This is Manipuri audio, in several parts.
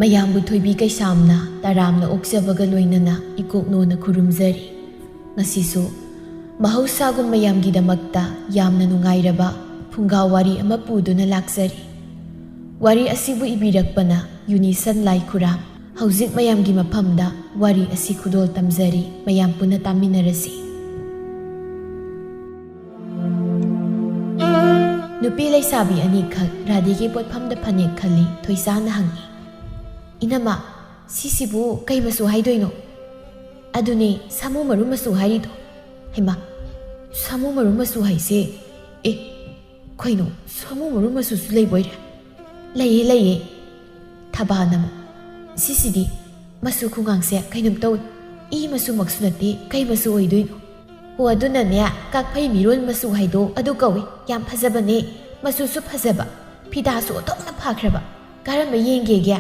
ꯃꯌꯥꯝꯕꯨ ꯊꯣꯏꯕꯤ ꯀꯩꯁꯥꯝꯅ ꯇꯔꯥꯝꯅ ꯑꯣꯛꯆꯕꯒ ꯂꯣꯏꯅꯅ ꯏꯀꯣꯛꯅꯣꯅ ꯈꯨꯔꯨꯝꯖꯔꯤ꯫ ꯉꯁꯤꯁꯨ ꯃꯍꯧꯁꯥꯒꯨꯝ ꯃꯌꯥꯝꯒꯤꯗꯃꯛꯇ ꯌꯥꯝꯅ ꯅꯨꯡꯉꯥꯏꯔꯕ ꯐꯨꯡꯒꯥ ꯋꯥꯔꯤ ꯑꯃ ꯄꯨꯗꯨꯅ ꯂꯥꯛꯆꯔꯤ꯫ ꯋꯥꯔꯤ ꯑꯁꯤꯕꯨ ꯏꯕꯤꯔꯛꯄꯅ ꯌꯨꯅꯤꯁꯟ ꯂꯥꯏꯈꯨꯔꯥꯝ꯫ ꯍꯧꯖꯤꯛ ꯃꯌꯥꯝꯒꯤ ꯃꯐꯝꯗ ꯋꯥꯔꯤ ꯑꯁꯤ ꯈꯨꯗꯣꯜ ꯇꯝꯖꯔꯤ, ꯃꯌꯥꯝ ꯄꯨꯟꯅ ꯇꯥꯃꯤꯟꯅꯔꯁꯤ꯫ ꯅꯨꯄꯤ ꯂꯩꯁꯥꯕꯤ ꯑꯅꯤꯈꯛ ꯔꯥꯙꯦꯒꯤ ꯄꯣꯠꯐꯝꯗ ꯐꯅꯦꯛ ꯈꯜꯂꯤ꯫ ꯊꯣꯏꯁꯥꯅ ꯍꯪꯉꯤ, "ꯏꯅꯝꯃ, ꯁꯤꯁꯤꯕꯨ ꯀꯩ ꯃꯆꯨ ꯍꯥꯏꯗꯣꯏꯅꯣ?" "ꯑꯗꯨꯅꯦ ꯁꯥꯃꯨ ꯃꯔꯨ ꯃꯆꯨ ꯍꯥꯏꯔꯤꯗꯣ." "ꯍꯩꯃꯥ, ꯁꯥꯃꯨ ꯃꯔꯨ ꯃꯆꯨ ꯍꯥꯏꯁꯦ, ꯀꯩꯅꯣ ꯁꯥꯃꯨ ꯃꯔꯨ ꯃꯆꯨꯁꯨ ꯂꯩꯕꯣꯏꯔꯦ?" "ꯂꯩꯌꯦ ꯂꯩꯌꯦ." ꯊꯕꯥꯅ ꯑꯃꯨꯛ, "ꯁꯤꯁꯤꯗꯤ ꯃꯆꯨ ꯈꯨꯉꯥꯡꯁꯦ ꯀꯩꯅꯣꯝ ꯇꯧꯏ, ꯏ ꯃꯆꯨꯃꯛꯁꯨ ꯅꯠꯇꯦ, ꯀꯩ ꯃꯆꯨ ꯑꯣꯏꯗꯣꯏꯅꯣ?" "ꯑꯣ ꯑꯗꯨꯅꯅꯦ ꯀꯥꯛꯐꯩ ꯃꯤꯔꯣꯜ ꯃꯆꯨ ꯍꯥꯏꯗꯣ ꯑꯗꯨ ꯀꯧꯏ꯫ ꯌꯥꯝ ꯐꯖꯕꯅꯦ, ꯃꯆꯨꯁꯨ ꯐꯖꯕ, ꯐꯤꯗꯥꯁꯨ ꯑꯣꯟꯊꯣꯛꯅ ꯐꯈ꯭ꯔꯕ꯫ ꯀꯔꯝꯕ ꯌꯦꯡꯒꯦꯒꯦ?"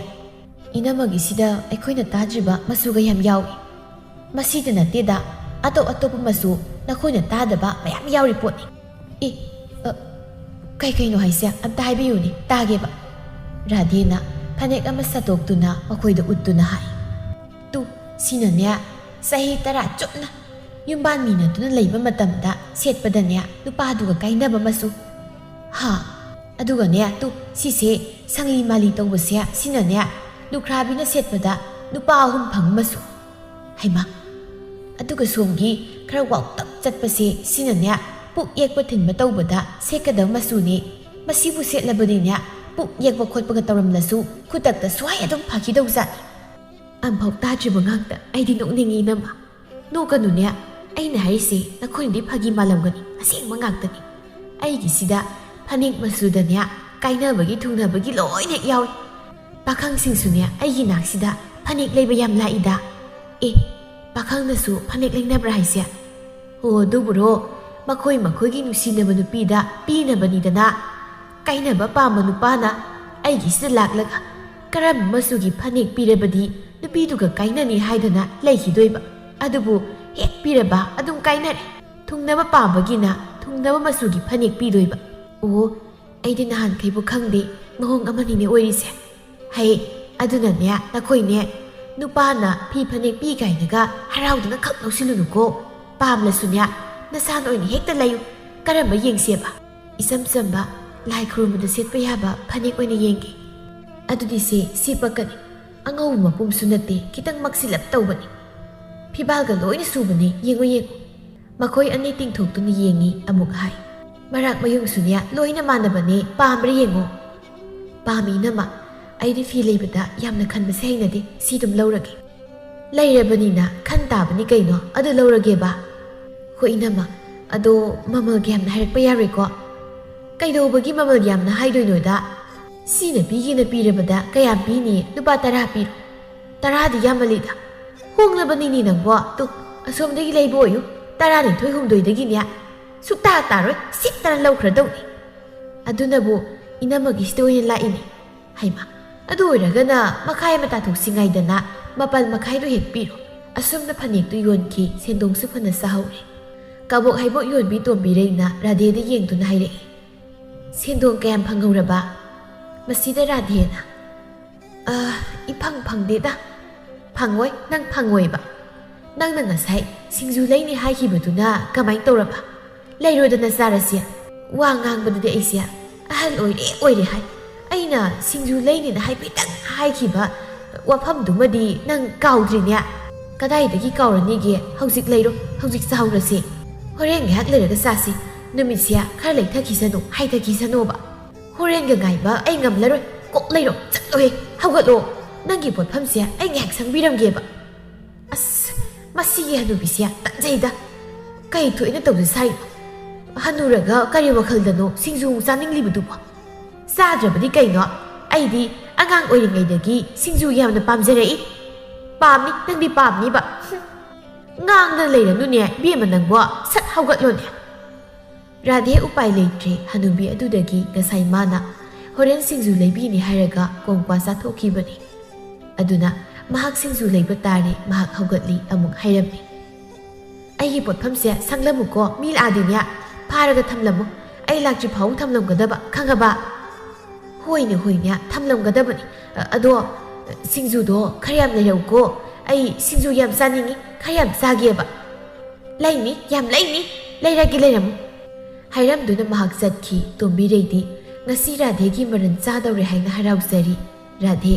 "ꯏꯅꯝꯃꯒꯤꯁꯤꯗ ꯑꯩꯈꯣꯏꯅ ꯇꯥꯗ꯭ꯔꯤꯕ ꯃꯆꯨꯒ ꯌꯥꯝ ꯌꯥꯎꯏ." "ꯃꯁꯤꯗ ꯅꯠꯇꯦꯗ, ꯑꯇꯣꯞ ꯑꯇꯣꯞꯄ ꯃꯆꯨ ꯅꯈꯣꯏꯅ ꯇꯥꯗꯕ ꯃꯌꯥꯝ ꯌꯥꯎꯔꯤ ꯄꯣꯠꯅꯤ." "ꯀꯩꯅꯣ ꯍꯥꯏꯁꯦ? ꯑꯝꯇ ꯍꯥꯏꯕꯤꯌꯨꯅꯦ, ꯇꯥꯒꯦꯕ." ꯔꯥꯙꯦꯅ ꯐꯅꯦꯛ ꯑꯃ ꯁꯠꯇꯣꯛꯇꯨꯅ ꯃꯈꯣꯏꯗ ꯎꯠꯇꯨꯅ ꯍꯥꯏ, "ꯁꯤꯅꯅꯦ ꯆꯍꯤ 10 ꯆꯨꯞꯅ ꯌꯨꯝꯕꯥꯟ ꯃꯤꯅꯗꯨꯅ ꯂꯩꯕ ꯃꯇꯝꯗ ꯁꯦꯠꯄꯗꯅꯦ ꯅꯨꯄꯥꯗꯨꯒ ꯀꯥꯏꯅꯕ ꯃꯆꯨ." "ꯍꯥ, ꯑꯗꯨꯒꯅꯦ ꯁꯤꯁꯦ ꯁꯪꯂꯤ ꯃꯥꯂꯤ ꯇꯧꯕꯁꯦ, ꯁꯤꯅꯅꯦ ꯂꯨꯈ꯭ꯔꯥꯕꯤꯅ ꯁꯦꯠꯄꯗ ꯅꯨꯄꯥ 3 ꯐꯪꯕ ꯃꯆꯨ." "ꯍꯩꯃꯥ, ꯑꯗꯨꯒ ꯁꯣꯝꯒꯤ ꯈꯔ ꯋꯥꯎꯇꯛ ꯆꯠꯄꯁꯦ, ꯁꯤꯅꯅꯦ ꯄꯨꯛ ꯌꯦꯛꯄ ꯊꯤꯟꯕ ꯇꯧꯕꯗ ꯁꯦꯠꯀꯗꯕ ꯃꯆꯨꯅꯦ. ꯃꯁꯤꯕꯨ ꯁꯦꯠꯂꯕꯗꯤꯅꯦ ꯄꯨꯛ ꯌꯦꯛꯄ ꯈꯣꯠꯄꯒ ꯇꯧꯔꯝꯂꯁꯨ ꯈꯨꯗꯛꯇ ꯁ꯭ꯋꯥꯏ ꯑꯗꯨꯝ ꯐꯈꯤꯗꯧꯖꯥꯠꯅꯤ." "ꯑꯝꯐꯥꯎ ꯇꯥꯗ꯭ꯔꯤꯕ ꯉꯥꯛꯇ ꯑꯩꯗꯤ ꯅꯣꯛꯅꯤꯡꯉꯤ ꯏꯅꯝꯃ." "ꯅꯣꯛꯀꯅꯨꯅꯦ, ꯑꯩꯅ ꯍꯥꯏꯔꯤꯁꯦ ꯅꯈꯣꯏꯅꯗꯤ ꯐꯥꯒꯤ ꯃꯥꯜꯂꯝꯒꯅꯤ, ꯑꯁꯦꯡꯕ ꯉꯥꯛꯇꯅꯤ꯫ ꯑꯩꯒꯤꯁꯤꯗ ꯐꯅꯦꯛ ꯃꯆꯨꯗꯅꯦ ꯀꯥꯏꯅꯕꯒꯤ ꯊꯨꯡꯅꯕꯒꯤ ꯂꯣꯏꯅ ꯌꯥꯎꯏ꯫ ꯄꯥꯈꯪꯁꯤꯡꯁꯨꯅꯦ ꯑꯩꯒꯤ ꯅꯥꯛꯁꯤꯗ ꯐꯅꯦꯛ ꯂꯩꯕ ꯌꯥꯝ ꯂꯥꯛꯏꯗ." "ꯄꯥꯈꯪꯅꯁꯨ ꯐꯅꯦꯛ ꯂꯩꯅꯕ꯭ꯔꯥ ꯍꯥꯏꯁꯦ?" "ꯑꯣ ꯑꯗꯨꯕꯨꯔꯣ, ꯃꯈꯣꯏꯒꯤ ꯅꯨꯡꯁꯤꯅꯕ ꯅꯨꯄꯤꯗ ꯄꯤꯅꯕꯅꯤꯗꯅ꯫ ꯀꯥꯏꯅꯕ ꯄꯥꯝꯕ ꯅꯨꯄꯥꯅ ꯑꯩꯒꯤꯁꯤꯗ ꯂꯥꯛꯂꯒ ꯀꯔꯝꯕ ꯃꯆꯨꯒꯤ ꯐꯅꯦꯛ ꯄꯤꯔꯕꯗꯤ ꯅꯨꯄꯤꯗꯨꯒ ꯀꯥꯏꯅꯅꯤ ꯍꯥꯏꯗꯅ ꯂꯩꯈꯤꯗꯣꯏꯕ, ꯑꯗꯨꯕꯨ ꯍꯦꯛ ꯄꯤꯔꯕ ꯑꯗꯨꯝ ꯀꯥꯏꯅꯔꯦ꯫ ꯊꯨꯡꯅꯕ ꯄꯥꯝꯕꯒꯤꯅ ꯊꯨꯡꯅꯕ ꯃꯆꯨꯒꯤ ꯐꯅꯦꯛ ꯄꯤꯗꯣꯏꯕ." "ꯑꯣ, ꯑꯩꯗꯤ ꯅꯍꯥꯟꯈꯩꯕꯨ ꯈꯪꯗꯦ, ꯃꯑꯣꯡ ꯑꯃꯅꯤꯅꯦ ꯑꯣꯏꯔꯤꯁꯦ." "ꯑꯗꯨꯅꯅꯦ ꯅꯈꯣꯏꯅꯦ ꯅꯨꯄꯥꯅ ꯐꯤ ꯐꯅꯦꯛ ꯄꯤ ꯀꯥꯏꯅꯒ ꯍꯔꯥꯎꯗꯅ ꯈꯛ ꯂꯧꯁꯤꯜꯂꯨꯅꯨꯀꯣ꯫ ꯄꯥꯝꯂꯁꯨꯅꯦ ꯅꯁꯥꯅ ꯑꯣꯏꯅ ꯍꯦꯛꯇ ꯂꯩꯌꯨ꯫ ꯀꯔꯝꯕ ꯌꯦꯡꯁꯦꯕ?" "ꯏꯆꯝ ꯆꯝꯕ ꯂꯥꯏ ꯈꯨꯔꯨꯝꯕꯗ ꯁꯦꯠꯄ ꯌꯥꯕ ꯐꯅꯦꯛ ꯑꯣꯏꯅ ꯌꯦꯡꯒꯦ." "ꯑꯗꯨꯗꯤ ꯁꯤ ꯄꯛꯀꯅꯤ. ꯑꯉꯧꯕ ꯃꯄꯨꯝꯁꯨ ꯅꯠꯇꯦ, ꯈꯤꯇꯪ ꯃꯛꯁꯤꯜꯂꯞ ꯇꯧꯕꯅꯤ. ꯐꯤꯕꯥꯜꯒ ꯂꯣꯏꯅ ꯁꯨꯕꯅꯤ, ꯌꯦꯡꯉꯨ ꯌꯦꯡꯉꯨ." ꯃꯈꯣꯏ ꯑꯅꯤ ꯇꯤꯡꯊꯣꯛꯇꯨꯅ ꯌꯦꯡꯉꯤ ꯑꯃꯨꯛ ꯍꯥꯏ, "ꯃꯔꯥꯛ ꯃꯌꯨꯡꯁꯨꯅꯦ ꯂꯣꯏꯅ ꯃꯥꯟꯅꯕꯅꯦ, ꯄꯥꯝꯕ꯭ꯔꯥ ꯌꯦꯡꯉꯣ." "ꯄꯥꯝꯃꯤ ꯏꯅꯝꯃ, ꯑꯩꯗꯤ ꯐꯤ ꯂꯩꯕꯗ ꯌꯥꯝꯅ ꯈꯟꯕꯁꯦ ꯍꯩꯅꯗꯦ, ꯁꯤ ꯑꯗꯨꯝ ꯂꯧꯔꯒꯦ." "ꯂꯩꯔꯕꯅꯤꯅ ꯈꯟ ꯇꯥꯕꯅꯤ ꯀꯩꯅꯣ, ꯑꯗꯨ ꯂꯧꯔꯒꯦꯕ." "ꯍꯣꯏ ꯏꯅꯝꯃ, ꯑꯗꯣ ꯃꯃꯜ ꯌꯥꯝꯅ ꯍꯥꯏꯔꯛꯄ ꯌꯥꯔꯣꯏꯀꯣ?" "ꯀꯩꯗꯧꯕꯒꯤ ꯃꯃꯜ ꯌꯥꯝꯅ ꯍꯥꯏꯗꯣꯏꯅꯣꯗ? ꯁꯤꯅ ꯄꯤꯒꯦꯅ ꯄꯤꯔꯕꯗ ꯀꯌꯥꯝ ꯄꯤꯅꯤ? ꯂꯨꯄꯥ 10 ꯄꯤꯔꯣ." 10ꯗꯤ ꯌꯥꯝꯃꯜꯂꯤꯗ. "ꯍꯣꯡꯂꯕꯅꯤꯅꯦ ꯅꯪꯕꯣ. ꯑꯁꯣꯝꯗꯒꯤ ꯂꯩꯕ ꯑꯣꯏꯌꯨ. 12-18ꯗꯒꯤꯅꯦ ꯁꯨꯛꯇꯥ ꯇꯥꯔꯣꯏ, ꯁꯤꯠꯇꯅ ꯂꯧꯈ꯭ꯔꯗꯧꯅꯤ." "ꯑꯗꯨꯅꯕꯨ ꯏꯅꯝꯃꯒꯤꯁꯤꯗ ꯑꯣꯏꯅ ꯂꯥꯛꯏꯅꯦ." "ꯍꯩꯃꯥ, ꯑꯗꯨ ꯑꯣꯏꯔꯒꯅ ꯃꯈꯥꯏ ꯑꯃ ꯇꯥꯊꯣꯛꯁꯤꯉꯥꯏꯗꯅ 14.5 ꯍꯦꯛ ꯄꯤꯔꯣ." ꯑꯁꯨꯝꯅ ꯐꯅꯦꯛꯇꯨ ꯌꯣꯟꯈꯤ, ꯁꯦꯟꯗꯣꯡꯁꯨ ꯐꯅ ꯁꯥꯍꯧꯔꯦ꯫ ꯀꯕꯣꯛ ꯍꯩꯕꯣꯛ ꯌꯣꯟꯕꯤ ꯇꯣꯝꯕꯤꯔꯩꯅ ꯔꯥꯙꯦꯗ ꯌꯦꯡꯗꯨꯅ ꯍꯥꯏꯔꯛꯏ, "ꯁꯦꯟꯗꯣꯡ ꯀꯌꯥꯝ ꯐꯪꯍꯧꯔꯕ?" ꯃꯁꯤꯗ ꯔꯥꯙꯦꯅ, "ꯏꯐꯪ ꯐꯪꯗꯦꯗ." "ꯐꯪꯉꯣꯏ, ꯅꯪ ꯐꯪꯉꯣꯏꯕ. ꯅꯪꯅ ꯉꯁꯥꯏ ꯁꯤꯡꯖꯨ ꯂꯩꯅꯤ ꯍꯥꯏꯈꯤꯕꯗꯨꯅ ꯀꯃꯥꯏꯅ ꯇꯧꯔꯕ? ꯂꯩꯔꯣꯗꯅ ꯆꯥꯔꯁꯤ." "ꯋꯥ ꯉꯥꯡꯕꯗꯗꯤ ꯑꯩꯁꯦ ꯑꯍꯜ ꯑꯣꯏꯔꯦ ꯍꯥꯏ. ꯑꯩꯅ ꯁꯤꯡꯖꯨ ꯂꯩꯅꯤꯅ ꯍꯥꯏꯐꯦꯠꯇꯪ ꯍꯥꯏꯈꯤꯕ ꯋꯥꯐꯝꯗꯨꯃꯗꯤ ꯅꯪ ꯀꯥꯎꯗ꯭ꯔꯤꯅꯦ." "ꯀꯗꯥꯏꯗꯒꯤ ꯀꯥꯎꯔꯅꯤꯒꯦ? ꯍꯧꯖꯤꯛ ꯂꯩꯔꯣ, ꯍꯧꯖꯤꯛ ꯆꯥꯍꯧꯔꯁꯤ. ꯍꯣꯔꯦꯟ ꯉꯥꯏꯍꯥꯛ ꯂꯩꯔꯒ ꯆꯥꯁꯤ. ꯅꯨꯃꯤꯠꯁꯦ ꯈꯔ ꯂꯩꯊꯈꯤꯁꯅꯨ, ꯍꯥꯏꯊꯈꯤꯁꯅꯣꯕ. ꯍꯣꯔꯦꯟꯒ ꯉꯥꯏꯕ ꯑꯩ ꯉꯝꯂꯔꯣꯏ. ꯀꯣꯛ ꯂꯩꯔꯣ, ꯆꯠꯂꯣꯍꯦ, ꯍꯧꯒꯠꯂꯣ. ꯅꯪꯒꯤ ꯄꯣꯠꯐꯝꯁꯦ ꯑꯩ ꯉꯥꯏꯍꯥꯛ ꯁꯪꯕꯤꯔꯝꯒꯦꯕ." "ꯑꯁ, ꯃꯁꯤꯒꯤ ꯍꯅꯨꯕꯤꯁꯦ ꯇꯟꯖꯩꯗ. ꯀꯩ ꯊꯣꯛꯏꯅ ꯇꯧꯖ ꯁꯥꯔꯤꯅꯣ? ꯍꯅꯨꯔꯒ ꯀꯔꯤ ꯋꯥꯈꯜꯗꯅꯣ ꯁꯤꯡꯖꯨ ꯆꯥꯅꯤꯡꯂꯤꯕꯗꯨꯕꯣ? ꯆꯥꯗ꯭ꯔꯕꯗꯤ ꯀꯩꯅꯣ? ꯑꯩꯗꯤ ꯑꯉꯥꯡ ꯑꯣꯏꯔꯤꯉꯩꯗꯒꯤ ꯁꯤꯡꯖු ꯌꯥꯝꯅ ꯄꯥꯝꯖꯔꯛꯏ." "ꯄꯥꯝꯅꯤ, ꯅꯪꯗꯤ ꯄꯥꯝꯅꯤꯕ. ꯉꯥꯡꯗꯅ ꯂꯩꯔꯅꯨꯅꯦ ꯏꯕꯦꯝꯃ ꯅꯪꯕꯣ, ꯁꯠ ꯍꯧꯒꯠꯂꯣꯅꯦ." ꯔꯥꯙꯦ ꯎꯄꯥꯏ ꯂꯩꯇ꯭ꯔꯦ. ꯍꯅꯨꯕꯤ ꯑꯗꯨꯗꯒꯤ ꯉꯁꯥꯏ ꯃꯥꯅ ꯍꯣꯔꯦꯟ ꯁꯤꯡꯖꯨ ꯂꯩꯕꯤꯅꯤ ꯍꯥꯏꯔꯒ ꯀꯣꯡꯀ꯭ꯋꯥ ꯆꯥꯊꯣꯛꯈꯤꯕꯅꯤ. ꯑꯗꯨꯅ ꯃꯍꯥꯛ ꯁꯤꯡꯖꯨ ꯂꯩꯕ ꯇꯥꯔꯦ. ꯃꯍꯥꯛ ꯍꯧꯒꯠꯂꯤ, ꯑꯃꯨꯛ ꯍꯥꯏꯔꯝꯃꯤ, "ꯑꯩꯒꯤ ꯄꯣꯠꯐꯝꯁꯦ ꯁꯪꯂꯝꯃꯨꯀꯣ, ꯃꯤ ꯂꯥꯛꯑꯗꯤꯅꯦ ꯐꯥꯔꯒ ꯊꯝꯂꯝꯃꯨ. ꯑꯩ ꯂꯥꯛꯇ꯭ꯔꯤ ꯐꯥꯎ ꯊꯝꯂꯝꯒꯗꯕ, ꯈꯪꯉꯕ?" "ꯍꯣꯏꯅꯦ, ꯊꯝꯂꯝꯒꯗꯕꯅꯤ. ꯑꯗꯣ ꯁꯤꯡꯖꯨꯗꯣ ꯈꯔ ꯌꯥꯝ ꯂꯩꯔꯧꯀꯣ ꯑꯩ ꯁꯤꯡꯖꯨ ꯌꯥꯝ ꯆꯥꯅꯤꯡꯉꯤ ꯈꯔ ꯌꯥꯝ ꯆꯥꯒꯦꯕ ꯂꯩꯅꯤ ꯌꯥꯝ ꯂꯩꯅꯤ ꯂꯩꯔꯒꯦ ꯂꯩꯔꯝꯃꯨ ꯍꯥꯏꯔꯝꯗꯨꯅ ꯃꯍꯥꯛ ꯆꯠꯈꯤ ꯇꯣꯝꯕꯤꯔꯩꯗꯤ ꯉꯁꯤ ꯔꯥꯙꯦꯒꯤ ꯃꯔꯟ ꯆꯥꯗꯧꯔꯦ ꯍꯥꯏꯅ ꯍꯔꯥꯎꯖꯔꯤ ꯔꯥꯙꯦ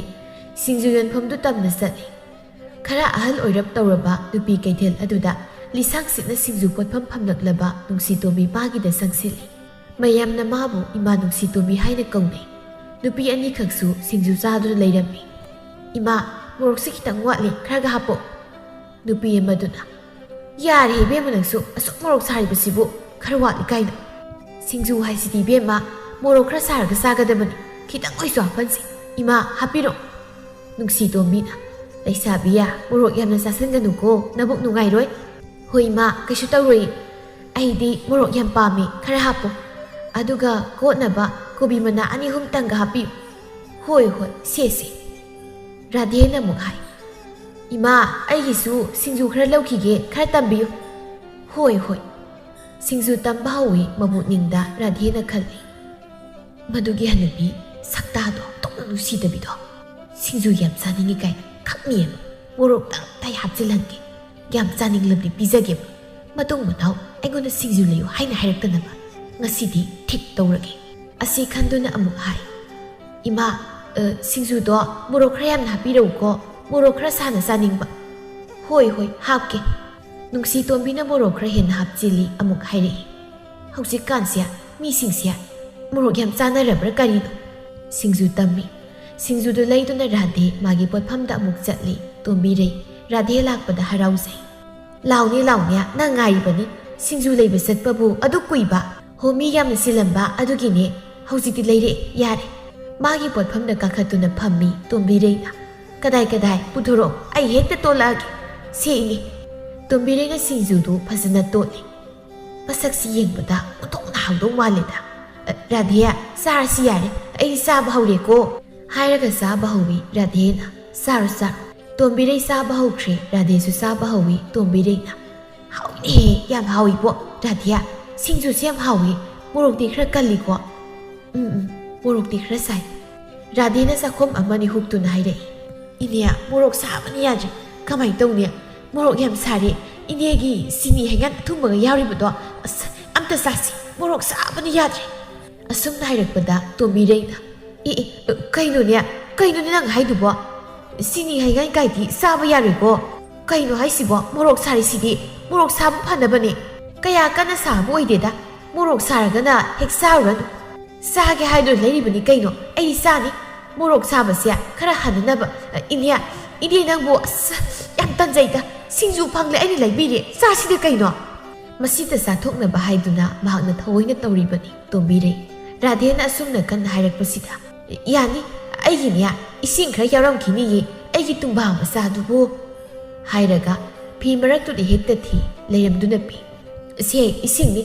ꯁꯤꯡꯖꯨ ꯌꯣꯟꯐꯝꯗꯨ ꯇꯝꯅ ꯆꯠꯂꯤ ꯈꯔ ꯑꯍꯜ ꯑꯣꯏꯔꯞ ꯇꯧꯔꯕ ꯅꯨꯄꯤ ꯀꯩꯊꯦꯜ ꯑꯗꯨꯗ ꯂꯤꯁꯥꯡ ꯁꯤꯠꯅ ꯁꯤꯡꯖꯨ ꯄꯣꯠꯐꯝ ꯐꯝꯂꯛꯂꯕ ꯅꯨꯡꯁꯤꯇꯣꯝꯕꯤ ꯃꯥꯒꯤꯗ ꯆꯪꯁꯤꯜꯂꯤ ꯃꯌꯥꯝꯅ ꯃꯥꯕꯨ ꯏꯃꯥ ꯅꯨꯡꯁꯤꯇꯣꯝꯕꯤ ꯍꯥꯏꯅ ꯀꯧꯅꯩ ꯅꯨꯄꯤ ꯑꯅꯤꯈꯛꯁꯨ ꯁꯤꯡꯖꯨ ꯆꯥꯗꯨꯅ ꯂꯩꯔꯝꯃꯤ ꯏꯃꯥ ꯃꯣꯔꯣꯛꯁꯤ ꯈꯤꯇꯪ ꯋꯥꯠꯂꯤ ꯈꯔꯒ ꯍꯥꯞꯄꯣ ꯅꯨꯄꯤ ꯑꯃꯗꯨꯅ ꯌꯥꯔꯦ ꯏꯕꯦꯝꯃ ꯅꯪꯁꯨ ꯑꯁꯨꯛ ꯃꯣꯔꯣꯛ ꯁꯥꯔꯤꯕꯁꯤꯕꯨ ꯈꯔ ꯋꯥꯠꯂꯤ ꯀꯥꯏꯅ ꯁꯤꯡꯖꯨ ꯍꯥꯏꯁꯤꯗꯤ ꯏꯕꯦꯝꯃ ꯃꯣꯔꯣꯛ ꯈꯔ ꯁꯥꯔꯒ ꯆꯥꯒꯗꯕꯅꯤ ꯈꯤꯇꯪ ꯑꯣꯏꯁꯨ ꯍꯥꯞꯄꯟꯁꯤ ꯏꯃꯥ ꯍꯥꯞꯄꯤꯔꯣ ꯅꯨꯡꯁꯤꯇꯣꯝꯕꯤꯅ ꯂꯩꯁꯥꯕꯤꯌꯥ ꯃꯣꯔꯣꯛ ꯌꯥꯝꯅ ꯆꯥꯁꯤꯟꯒꯅꯨꯀꯣ ꯅꯕꯨꯛ ꯅꯨꯡꯉꯥꯏꯔꯣꯏ ꯍꯣꯏ ꯏꯃꯥ ꯀꯩꯁꯨ ꯇꯧꯔꯣꯏ ꯑꯩꯗꯤ ꯃꯣꯔꯣꯛ ꯌꯥꯝ ꯄꯥꯝꯃꯤ ꯈꯔ ꯍꯥꯞꯄꯣ ꯑꯗꯨꯒ ꯀꯣꯠꯅꯕ ꯀꯣꯕꯤ ꯃꯅꯥ 2-3ꯇꯪꯒ ꯍꯥꯞꯄꯤꯌꯨ ꯍꯣꯏ ꯍꯣꯏ ꯁꯦ ꯔꯥꯙꯦꯅ ꯑꯃꯨꯛ ꯍꯥꯏ ꯏꯃꯥ ꯑꯩꯒꯤꯁꯨ ꯁꯤꯡꯖꯨ ꯈꯔ ꯂꯧꯈꯤꯒꯦ ꯈꯔ ꯇꯝꯕꯤꯌꯨ ꯍꯣꯏ ꯁꯤꯡꯖꯨ ꯇꯝꯕ ꯍꯧꯏ ꯃꯕꯨꯛꯅꯤꯡꯗ ꯔꯥꯙꯦꯅ ꯈꯜꯂꯤ ꯃꯗꯨꯒꯤ ꯍꯟꯅꯨꯕꯤ ꯁꯛꯇꯥꯗꯣ ꯇꯣꯛꯅ ꯅꯨꯡꯁꯤꯗꯕꯤꯗꯣ ꯁꯤꯡꯖꯨ ꯌꯥꯝ ꯆꯥꯅꯤꯡꯉꯤ ꯀꯥꯏꯅ ꯈꯪꯅꯤꯑꯕ ꯃꯣꯔꯣꯛ ꯇꯪ ꯍꯥꯞꯆꯤꯜꯍꯟꯒꯦ ꯌꯥꯝ ꯆꯥꯅꯤꯡꯂꯕꯗꯤ ꯄꯤꯖꯒꯦꯕ ꯃꯇꯨꯡ ꯃꯅꯥꯎ ꯑꯩꯉꯣꯟꯗ ꯁꯤꯡꯖꯨ ꯂꯩꯌꯨ ꯍꯥꯏꯅ ꯍꯥꯏꯔꯛꯇꯅꯕ ꯉꯁꯤꯗꯤ ꯊꯤꯛ ꯇꯧꯔꯒꯦ ꯑꯁꯤ ꯈꯟꯗꯨꯅ ꯑꯃꯨꯛ ꯍꯥꯏ ꯏꯃꯥ ꯁꯤꯡꯖꯨꯗꯣ ꯃꯣꯔꯣꯛ ꯈꯔ ꯌꯥꯝꯅ ꯍꯥꯞꯄꯤꯔꯛꯎꯀꯣ ꯃꯣꯔꯣꯛ ꯈꯔ ꯁꯥꯅ ꯆꯥꯅꯤꯡꯕ ꯍꯣꯏ ꯍꯥꯞꯀꯦ ꯅꯨꯡꯁꯤꯇꯣꯝꯕꯤꯅ ꯃꯣꯔꯣꯛ ꯈꯔ ꯍꯦꯟꯅ ꯍꯥꯞꯆꯤꯜꯂꯤ ꯑꯃꯨꯛ ꯍꯥꯏꯔꯛꯏ ꯍꯧꯖꯤꯛꯀꯥꯟꯁꯦ ꯃꯤꯁꯤꯡꯁꯦ ꯃꯣꯔꯣꯛ ꯌꯥꯝ ꯆꯥꯅꯔꯕ꯭ꯔꯥ ꯀꯔꯤꯅꯣ ꯁꯤꯡꯖꯨ ꯇꯝꯃꯤ ꯁꯤꯡꯖꯨꯗꯨ ꯂꯩꯗꯨꯅ ꯔꯥꯙꯦ ꯃꯥꯒꯤ ꯄꯣꯠꯐꯝꯗ ꯑꯃꯨꯛ ꯆꯠꯂꯤ ꯇꯣꯝꯕꯤꯔꯩ ꯔꯥꯙꯦ ꯂꯥꯛꯄꯗ ꯍꯔꯥꯎꯖꯩ ꯂꯥꯎꯅꯦ ꯅꯪ ꯉꯥꯏꯔꯤꯕꯅꯤ ꯁꯤꯡꯖු ꯂꯩꯕ ꯆꯠꯄꯕꯨ ꯑꯗꯨ ꯀꯨꯏꯕ ꯍꯣ ꯃꯤ ꯌꯥꯝꯅ ꯆꯤꯜꯂꯝꯕ ꯑꯗꯨꯒꯤꯅꯦ ꯍꯧꯖꯤꯛꯇꯤ ꯂꯩꯔꯛꯑꯦ ꯌꯥꯔꯦ ꯃꯥꯒꯤ ꯄꯣꯠꯐꯝꯗ ꯀꯥꯈꯠꯇꯨꯅ ꯐꯝꯃꯤ ꯇꯣꯝꯕꯤꯔꯩꯅ ꯀꯗꯥꯏ ꯄꯨꯊꯣꯔꯛꯑꯣ ꯑꯩ ꯍꯦꯛꯇ ꯇꯣꯜꯂꯛꯑꯒꯦ ꯁꯦꯡꯉꯤ ꯇꯣꯝꯕꯤꯔꯩꯅ ꯁꯤꯡꯖꯨꯗꯨ ꯐꯖꯅ ꯇꯣꯠꯂꯤ ꯃꯁꯛꯁꯤ ꯌꯦꯡꯕꯗ ꯑꯣꯟꯊꯣꯛꯅ ꯍꯥꯎꯗꯧ ꯃꯥꯜꯂꯦꯗ ꯔꯥꯙꯦ ꯆꯥꯔꯁꯤ ꯌꯥꯔꯦ ꯑꯩ ꯆꯥꯕ ꯍꯧꯔꯦꯀꯣ ꯍꯥꯏꯔꯒ ꯆꯥꯕ ꯍꯧꯋꯤ ꯔꯥꯙꯦꯅ ꯆꯥꯔꯣ ꯇꯣꯝꯕꯤꯔꯩ ꯆꯥꯕ ꯍꯧꯈ꯭ꯔꯦ ꯔꯥꯙꯦꯁꯨ ꯆꯥꯕ ꯍꯧꯋꯤ ꯇꯣꯝꯕꯤꯔꯩꯅ ꯍꯥꯎꯏꯅꯦꯍꯦ ꯌꯥꯝ ꯍꯥꯎꯏꯕꯣ ꯔꯥꯙꯦ ꯁꯤꯡꯖꯨꯁꯦ ꯌꯥꯝ ꯍꯥꯎꯏ ꯃꯣꯔꯣꯛꯇꯤ ꯈꯔ ꯀꯜꯂꯤꯀꯣ ꯃꯣꯔꯣꯛꯇꯤ ꯈꯔ ꯁꯥꯏ ꯔꯥꯙꯦꯅ ꯆꯥꯛꯈꯣꯝ ꯑꯃꯅꯤ ꯍꯨꯛꯇꯨꯅ ꯍꯥꯏꯔꯛꯏ ꯏꯅꯦ ꯃꯣꯔꯣꯛ ꯁꯥꯕꯅ ꯌꯥꯗ꯭ꯔꯦ ꯀꯃꯥꯏꯅ ꯇꯧꯅꯤ ꯃꯣꯔꯣꯛ ꯌꯥꯝ ꯁꯥꯔꯦ ꯏꯅꯦꯒꯤ ꯁꯤꯅꯤ ꯍꯩꯉꯥꯟ ꯑꯊꯨꯝꯕꯒ ꯌꯥꯎꯔꯤꯕꯗꯣ ꯑꯁ ꯑꯝꯇ ꯆꯥꯁꯤ ꯃꯣꯔꯣꯛ ꯁꯥꯕꯅ ꯌꯥꯗ꯭ꯔꯦ ꯑꯁꯨꯝꯅ ꯍꯥꯏꯔꯛꯄꯗ ꯇꯣꯝꯕꯤꯔꯩꯅ ꯀꯩꯅꯣꯅꯦ ꯅꯪ ꯍꯥꯏꯗꯨꯕꯣ ꯁꯤꯅꯤ ꯍꯩꯉꯥꯟ ꯀꯥꯏꯗꯤ ꯆꯥꯕ ꯌꯥꯔꯣꯏꯀꯣ ꯀꯩꯅꯣ ꯍꯥꯏꯁꯤꯕꯣ ꯃꯣꯔꯣꯛ ꯁꯥꯔꯤꯁꯤꯗꯤ ꯃꯣꯔꯣꯛ ꯁꯥꯕ ꯐꯅꯕꯅꯦ ꯀꯌꯥ ꯀꯟꯅ ꯁꯥꯕ ꯑꯣꯏꯗꯦꯗ ꯃꯣꯔꯣꯛ ꯁꯥꯔꯒꯅ ꯍꯦꯛ ꯆꯥꯔꯨꯔꯅꯨ ꯆꯥꯒꯦ ꯍꯥꯏꯗꯨꯅ ꯂꯩꯔꯤꯕꯅꯤ ꯀꯩꯅꯣ ꯑꯩ ꯆꯥꯅꯤ ꯃꯣꯔꯣꯛ ꯁꯥꯕꯁꯦ ꯈꯔ ꯍꯟꯅꯅꯕ ꯏꯅꯦ ꯅꯪꯕꯨ ꯑꯁ ꯌꯥꯝ ꯇꯟꯖꯩꯗ ꯁꯤꯡꯖꯨ ꯐꯪꯂꯦ ꯑꯩꯅ ꯂꯩꯕꯤꯔꯦ ꯆꯥꯁꯤꯗ ꯀꯩꯅꯣ ꯃꯁꯤꯗ ꯆꯥꯊꯣꯛꯅꯕ ꯍꯥꯏꯗꯨꯅ ꯃꯍꯥꯛꯅ ꯊꯑꯣꯏꯅ ꯇꯧꯔꯤꯕꯅꯤ ꯇꯣꯝꯕꯤꯔꯩ ꯔꯥꯙꯦꯅ ꯑꯁꯨꯝꯅ ꯀꯟꯅ ꯍꯥꯏꯔꯛꯄꯁꯤꯗ ꯌꯥꯅꯤ ꯑꯩꯒꯤꯅꯦ ꯏꯁꯤꯡ ꯈꯔ ꯌꯥꯎꯔꯝꯈꯤꯅꯤꯌꯦ ꯑꯩꯒꯤ ꯇꯨꯡꯕꯥ ꯃꯆꯥꯗꯨꯕꯨ ꯍꯥꯏꯔꯒ ꯐꯤ ꯃꯔꯛꯇꯨꯗ ꯍꯦꯛꯇ ꯊꯤ ꯂꯩꯔꯝꯗꯨꯅ ꯄꯤ ꯁꯦ ꯏꯁꯤꯡꯅꯤ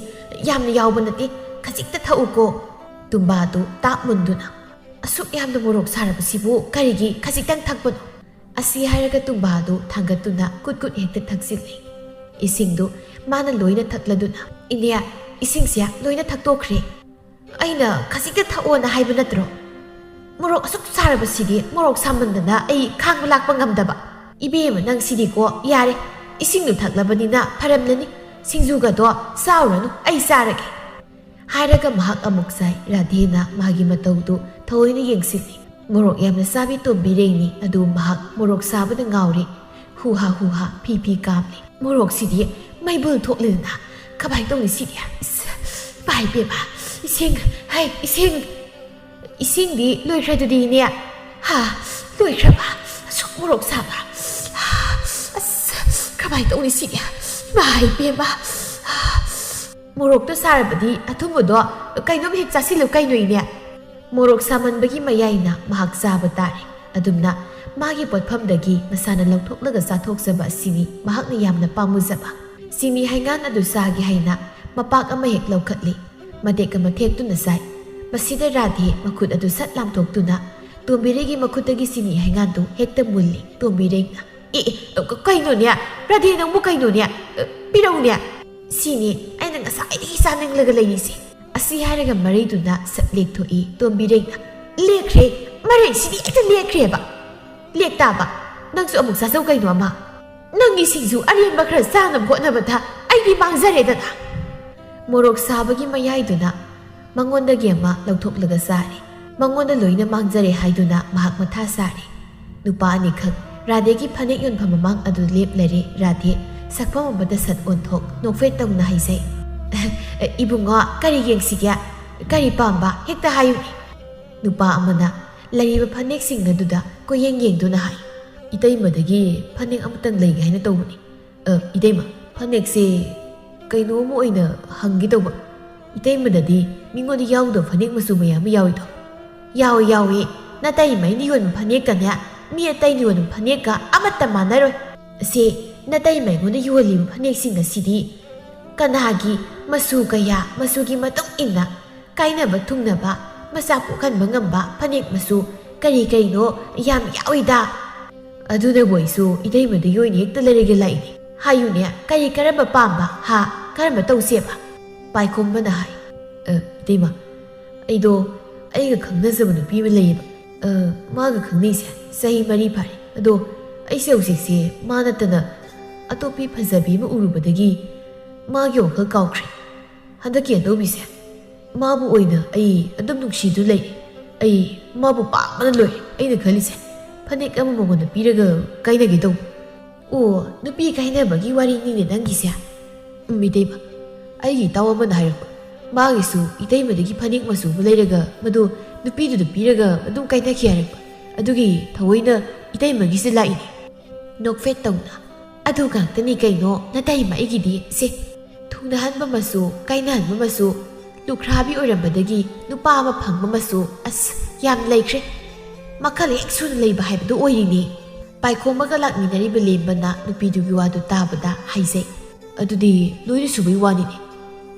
ꯌꯥꯝꯅ ꯌꯥꯎꯕ ꯅꯠꯇꯦ ꯈꯖꯤꯛꯇ ꯊꯛꯎꯀꯣ ꯇꯨꯡꯕꯥꯗꯨ ꯇꯥꯞ ꯃꯨꯟꯗꯨꯅ ꯑꯁꯨꯛ ꯌꯥꯝꯅ ꯃꯣꯔꯣꯛ ꯁꯥꯔꯕꯁꯤꯕꯨ ꯀꯔꯤꯒꯤ ꯈꯖꯤꯛꯇꯪ ꯊꯛꯄꯅꯣ ꯑꯁꯤ ꯍꯥꯏꯔꯒ ꯇꯨꯡꯕꯥꯗꯨ ꯊꯥꯡꯒꯠꯇꯨꯅ ꯀꯨꯠ ꯍꯦꯛꯇ ꯊꯛꯆꯤꯜꯂꯤ ꯏꯁꯤꯡꯗꯨ ꯃꯥꯅ ꯂꯣꯏꯅ ꯊꯛꯂꯗꯨꯅ ꯏꯅꯦ ꯏꯁꯤꯡꯁꯦ ꯂꯣꯏꯅ ꯊꯛꯇꯣꯛꯈ꯭ꯔꯦ ꯑꯩꯅ ꯈꯖꯤꯛꯇ ꯊꯛꯑꯣꯅ ꯍꯥꯏꯕ ꯅꯠꯇ꯭ꯔꯣ ꯃꯣꯔꯣꯛ ꯑꯁꯨꯛ ꯁꯥꯔꯕꯁꯤꯗꯤ ꯃꯣꯔꯣꯛ ꯁꯥꯃꯟꯗꯅ ꯑꯩ ꯈꯥꯡꯕ ꯂꯥꯛꯄ ꯉꯝꯗꯕ ꯏꯕꯦꯝꯃ ꯅꯪ ꯁꯤꯗꯤꯀꯣ ꯌꯥꯔꯦ ꯏꯁꯤꯡꯗꯨ ꯊꯛꯂꯕꯅꯤꯅ ꯐꯔꯝꯂꯅꯤ ꯁꯤꯡꯖꯨꯒꯗꯣ ꯆꯥꯎꯔꯅꯨ ꯑꯩ ꯆꯥꯔꯒꯦ ꯍꯥꯏꯔꯒ ꯃꯍꯥꯛ ꯑꯃꯨꯛ ꯆꯥꯏ ꯔꯥꯙꯦꯅ ꯃꯥꯒꯤ ꯃꯇꯧꯗꯨ ꯊꯑꯣꯏꯅ ꯌꯦꯡꯁꯤꯜꯂꯤ ꯃꯣꯔꯣꯛ ꯌꯥꯝꯅ ꯆꯥꯕꯤ ꯇꯣꯝꯕꯤꯔꯩꯅꯤ ꯑꯗꯨ ꯃꯍꯥꯛ ꯃꯣꯔꯣꯛ ꯆꯥꯕꯗ ꯉꯥꯎꯔꯤ ꯍꯨꯍꯥ ꯐꯤ ꯀꯥꯝꯂꯤ ꯃꯣꯔꯣꯛꯁꯤꯗꯤ ꯃꯩꯕꯨꯜ ꯊꯣꯛꯂꯦꯗꯅ ꯀꯃꯥꯏꯅ ꯇꯧꯅꯤ ꯁꯤꯗꯤ ꯄꯥꯏ ꯕꯦꯕ ꯏꯁꯤꯡꯗꯤ ꯂꯣꯏꯈ꯭ꯔꯗꯨꯗꯤ ꯏꯅꯦ ꯂꯣꯏꯈ꯭ꯔꯕ ꯑꯁꯨꯛ ꯃꯣꯔꯣꯛ ꯁꯥꯕ ꯑꯁ ꯀꯃꯥꯏꯅ ꯇꯧꯅꯤ ꯁꯤꯗꯤ ꯄꯥꯏ ꯕꯦꯕ ꯃꯣꯔꯣꯛꯇꯣ ꯁꯥꯔꯕꯗꯤ ꯑꯊꯨꯝꯕꯗꯣ ꯀꯩꯅꯣꯝ ꯍꯦꯛ ꯆꯥꯁꯤꯜꯂꯨ ꯀꯩꯅꯣ ꯏꯅꯦ ꯃꯣꯔꯣꯛ ꯁꯥꯃꯟꯕꯒꯤ ꯃꯌꯥꯏꯅ ꯃꯍꯥꯛ ꯆꯥꯕ ꯇꯥꯔꯦ ꯑꯗꯨꯝꯅ ꯃꯥꯒꯤ ꯄꯣꯠꯐꯝꯗꯒꯤ ꯃꯁꯥꯅ ꯂꯧꯊꯣꯛꯂꯒ ꯆꯥꯊꯣꯛꯆꯕ ꯑꯁꯤꯅꯤ ꯃꯍꯥꯛꯅ ꯌꯥꯝꯅ ꯄꯥꯝꯃꯨꯖꯕ ꯁꯤꯅꯤ ꯍꯩꯉꯥꯟ ꯑꯗꯨ ꯆꯥꯒꯦ ꯍꯥꯏꯅ ꯃꯄꯥꯛ ꯑꯃ ꯍꯦꯛ ꯂꯧꯈꯠꯂꯤ ꯃꯇꯦꯛ ꯑꯃ ꯊꯦꯛꯇꯨꯅ ꯆꯥꯏ ꯃꯁꯤꯗ ꯔꯥꯙꯦ ꯃꯈꯨꯠ ꯑꯗꯨ ꯁꯠ ꯂꯥꯝꯊꯣꯛꯇꯨꯅ ꯇꯣꯝꯕꯤꯔꯩꯒꯤ ꯃꯈꯨꯠꯇꯒꯤ ꯁꯤꯅꯤ ꯍꯩꯉꯥꯟꯗꯨ ꯍꯦꯛꯇ ꯃꯨꯜꯂꯤ ꯇꯣꯝꯕꯤꯔꯩꯅ ꯀꯩꯅꯣꯅꯦ ꯔꯥꯙꯦ ꯅꯪꯕꯨ ꯀꯩꯅꯣꯅꯦ ꯄꯤꯔꯛꯎꯅꯦ ꯁꯤꯅꯤ ꯑꯩꯅ ꯉꯁꯥꯏꯗꯒꯤ ꯆꯥꯅꯤꯡꯂꯒ ꯂꯩꯔꯤꯁꯦ ꯑꯁꯤ ꯍꯥꯏꯔꯒ ꯃꯔꯩꯗꯨꯅ ꯁꯠ ꯂꯦꯛꯊꯣꯛꯏ ꯇꯣꯝꯕꯤꯔꯩꯅ ꯂꯦꯛꯈ꯭ꯔꯦ ꯃꯔꯩꯁꯤꯗꯤ ꯍꯦꯛꯇ ꯂꯦꯛꯈ꯭ꯔꯦꯕ ꯂꯦꯛ ꯇꯥꯕ ꯅꯪꯁꯨ ꯑꯃꯨꯛ ꯆꯥꯖꯧ ꯀꯩꯅꯣ ꯑꯃ ꯅꯪꯒꯤ ꯁꯤꯡꯖꯨ ꯑꯔꯦꯝꯕ ꯈꯔ ꯆꯥꯅꯕ ꯍꯣꯠꯅꯕꯗ ꯑꯩꯗꯤ ꯃꯥꯡꯖꯔꯦꯗꯅ ꯃꯣꯔꯣꯛ ꯁꯥꯕꯒꯤ ꯃꯌꯥꯏꯗꯨꯅ ꯃꯉꯣꯟꯗꯒꯤ ꯑꯃ ꯂꯧꯊꯣꯛꯂꯒ ꯆꯥꯔꯤ ꯃꯉꯣꯟꯗ ꯂꯣꯏꯅ ꯃꯥꯡꯖꯔꯦ ꯍꯥꯏꯗꯨꯅ ꯃꯍꯥꯛ ꯃꯊꯥ ꯁꯥꯔꯤ ꯅꯨꯄꯥ ꯑꯅꯤꯈꯛ ꯔꯥꯙꯦꯒꯤ ꯐꯅꯦꯛ ꯌꯣꯟꯐꯝ ꯃꯃꯥꯡ ꯑꯗꯨ ꯂꯦꯞꯂꯔꯦ ꯔꯥꯙꯦ ꯁꯛꯐꯝ ꯑꯃꯗ ꯁꯠ ꯑꯣꯟꯊꯣꯛ ꯅꯣꯛꯐꯦꯠ ꯇꯧꯅ ꯍꯥꯏꯖꯩ ꯏꯕꯨꯡꯉꯣ ꯀꯔꯤ ꯌꯦꯡꯁꯤꯒꯦ ꯀꯔꯤ ꯄꯥꯝꯕ ꯍꯦꯛꯇ ꯍꯥꯏꯌꯨꯅꯦ ꯅꯨꯄꯥ ꯑꯃꯅ ꯂꯩꯔꯤꯕ ꯐꯅꯦꯛꯁꯤꯡ ꯑꯗꯨꯗ ꯀꯣꯌꯦꯡ ꯌꯦꯡꯗꯨꯅ ꯍꯥꯏ ꯏꯇꯩꯃꯗꯒꯤ ꯐꯅꯦꯛ ꯑꯃꯇꯪ ꯂꯩꯒꯦ ꯍꯥꯏꯅ ꯇꯧꯕꯅꯤ ꯏꯇꯩꯃ ꯐꯅꯦꯛꯁꯦ ꯀꯩꯅꯣꯝ ꯑꯣꯏꯅ ꯍꯪꯒꯦ ꯇꯧꯕ ꯏꯇꯩꯃꯗꯗꯤ ꯃꯤꯉꯣꯟꯗ ꯌꯥꯎꯗꯕ ꯐꯅꯦꯛ ꯃꯆꯨ ꯃꯌꯥꯝ ꯑꯃ ꯌꯥꯎꯏꯗꯣ ꯌꯥꯎꯏ ꯅꯇꯩꯃꯩꯅ ꯌꯣꯟꯕ ꯐꯅꯦꯛꯀꯅꯦ ꯃꯤ ꯑꯇꯩꯅ ꯌꯣꯟꯕ ꯐꯅꯦꯛꯀ ꯑꯃꯠꯇ ꯃꯥꯟꯅꯔꯣꯏ ꯁꯤ ꯅꯇꯩꯃꯩꯉꯣꯟꯗ ꯌꯣꯜꯂꯤꯕ ꯐꯅꯦꯛꯁꯤꯡ ꯑꯁꯤꯗꯤ ꯀꯅꯥꯒꯤ ꯃꯆꯨ ꯀꯌꯥ ꯃꯆꯨꯒꯤ ꯃꯇꯨꯡ ꯏꯟꯅ ꯀꯥꯏꯅꯕ ꯊꯨꯡꯅꯕ ꯃꯆꯥ ꯄꯣꯛꯍꯟꯕ ꯉꯝꯕ ꯐꯅꯦꯛ ꯃꯆꯨ ꯀꯔꯤ ꯀꯔꯤꯅꯣ ꯌꯥꯝ ꯌꯥꯎꯏꯗ ꯑꯗꯨꯅꯕꯨ ꯑꯩꯁꯨ ꯏꯇꯩꯃꯗꯒꯤ ꯑꯣꯏꯅ ꯍꯦꯛꯇ ꯂꯩꯔꯒ ꯂꯥꯛꯏꯅꯤ ꯍꯥꯏꯌꯨꯅꯦ ꯀꯔꯤ ꯀꯔꯝꯕ ꯄꯥꯝꯕ ꯀꯔꯝꯕ ꯇꯧꯁꯦꯕ ꯄꯥꯏꯈꯣꯝꯕꯅ ꯍꯥꯏ ꯏꯇꯩꯃ ꯑꯩꯗꯣ ꯑꯩꯒ ꯈꯪꯅꯖꯕ ꯅꯨꯄꯤ ꯑꯃ ꯂꯩꯌꯦꯕ ꯃꯥꯒ ꯈꯪꯅꯩꯁꯦ ꯆꯍꯤ 4 ꯐꯥꯔꯦ ꯑꯗꯣ ꯑꯩꯁꯦ ꯍꯧꯖꯤꯛꯁꯦ ꯃꯥ ꯅꯠꯇꯅ ꯑꯇꯣꯞꯄꯤ ꯐꯖꯕꯤ ꯑꯃ ꯎꯔꯨꯕꯗꯒꯤ ꯃꯥꯒꯤ ꯋꯥꯈꯜ ꯀꯥꯎꯈ꯭ꯔꯦ ꯍꯟꯗꯛꯀꯤ ꯑꯅꯧꯕꯤꯁꯦ ꯃꯥꯕꯨ ꯑꯣꯏꯅ ꯑꯩ ꯑꯗꯨꯝ ꯅꯨꯡꯁꯤꯗꯨ ꯂꯩ ꯑꯩ ꯃꯥꯕꯨ ꯄꯥꯝꯕꯅ ꯂꯣꯏꯔꯦ ꯑꯩꯅ ꯈꯜꯂꯤꯁꯦ ꯐꯅꯦꯛ ꯑꯃ ꯃꯉꯣꯟꯗ ꯄꯤꯔꯒ ꯀꯥꯏꯅꯒꯦ ꯇꯧꯕ ꯑꯣ ꯅꯨꯄꯤ ꯀꯥꯏꯅꯕꯒꯤ ꯋꯥꯔꯤꯅꯤꯅꯦ ꯅꯪꯒꯤꯁꯦ ꯏꯇꯩꯃ ꯑꯩꯒꯤ ꯏꯇꯥꯎ ꯑꯃꯅ ꯍꯥꯏꯔꯛꯄ ꯃꯥꯒꯤꯁꯨ ꯏꯇꯩꯃꯗꯒꯤ ꯐꯅꯦꯛ ꯃꯆꯨ ꯑꯃ ꯂꯩꯔꯒ ꯃꯗꯨ ꯅꯨꯄꯤꯗꯨꯗ ꯄꯤꯔꯒ ꯑꯗꯨꯝ ꯀꯥꯏꯅꯈꯤ ꯍꯥꯏꯔꯛꯄ ꯑꯗꯨꯒꯤ ꯊꯑꯣꯏꯅ ꯏꯇꯩꯃꯒꯤꯁꯦ ꯂꯥꯛꯏꯅꯦ ꯅꯣꯛꯐꯦꯠ ꯇꯧꯅ ꯑꯗꯨ ꯉꯥꯛꯇꯅꯤ ꯀꯩꯅꯣ ꯅꯇꯩꯃ ꯑꯩꯒꯤꯗꯤ ꯁꯦ ꯊꯨꯡꯅꯍꯟꯕ ꯃꯆꯨ ꯀꯥꯏꯅꯍꯟꯕ ꯃꯆꯨ ꯂꯨꯈ꯭ꯔꯥꯕꯤ ꯑꯣꯏꯔꯝꯕꯗꯒꯤ ꯅꯨꯄꯥ ꯑꯃ ꯐꯪꯕ ꯃꯆꯨ ꯑꯁ ꯌꯥꯝ ꯂꯩꯈ꯭ꯔꯦ ꯃꯈꯜ ꯍꯦꯛ ꯁꯨꯅ ꯂꯩꯕ ꯍꯥꯏꯕꯗꯨ ꯑꯣꯏꯔꯤꯅꯤ ꯄꯥꯏꯈꯣꯝꯕꯒ ꯂꯥꯛꯃꯤꯟꯅꯔꯤꯕ ꯂꯦꯝꯕꯅ ꯅꯨꯄꯤꯗꯨꯒꯤ ꯋꯥꯗꯨ ꯇꯥꯕꯗ ꯍꯥꯏꯖꯩ ꯑꯗꯨꯗꯤ ꯂꯣꯏꯅ ꯁꯨꯕꯩ ꯋꯥꯅꯤꯅꯦ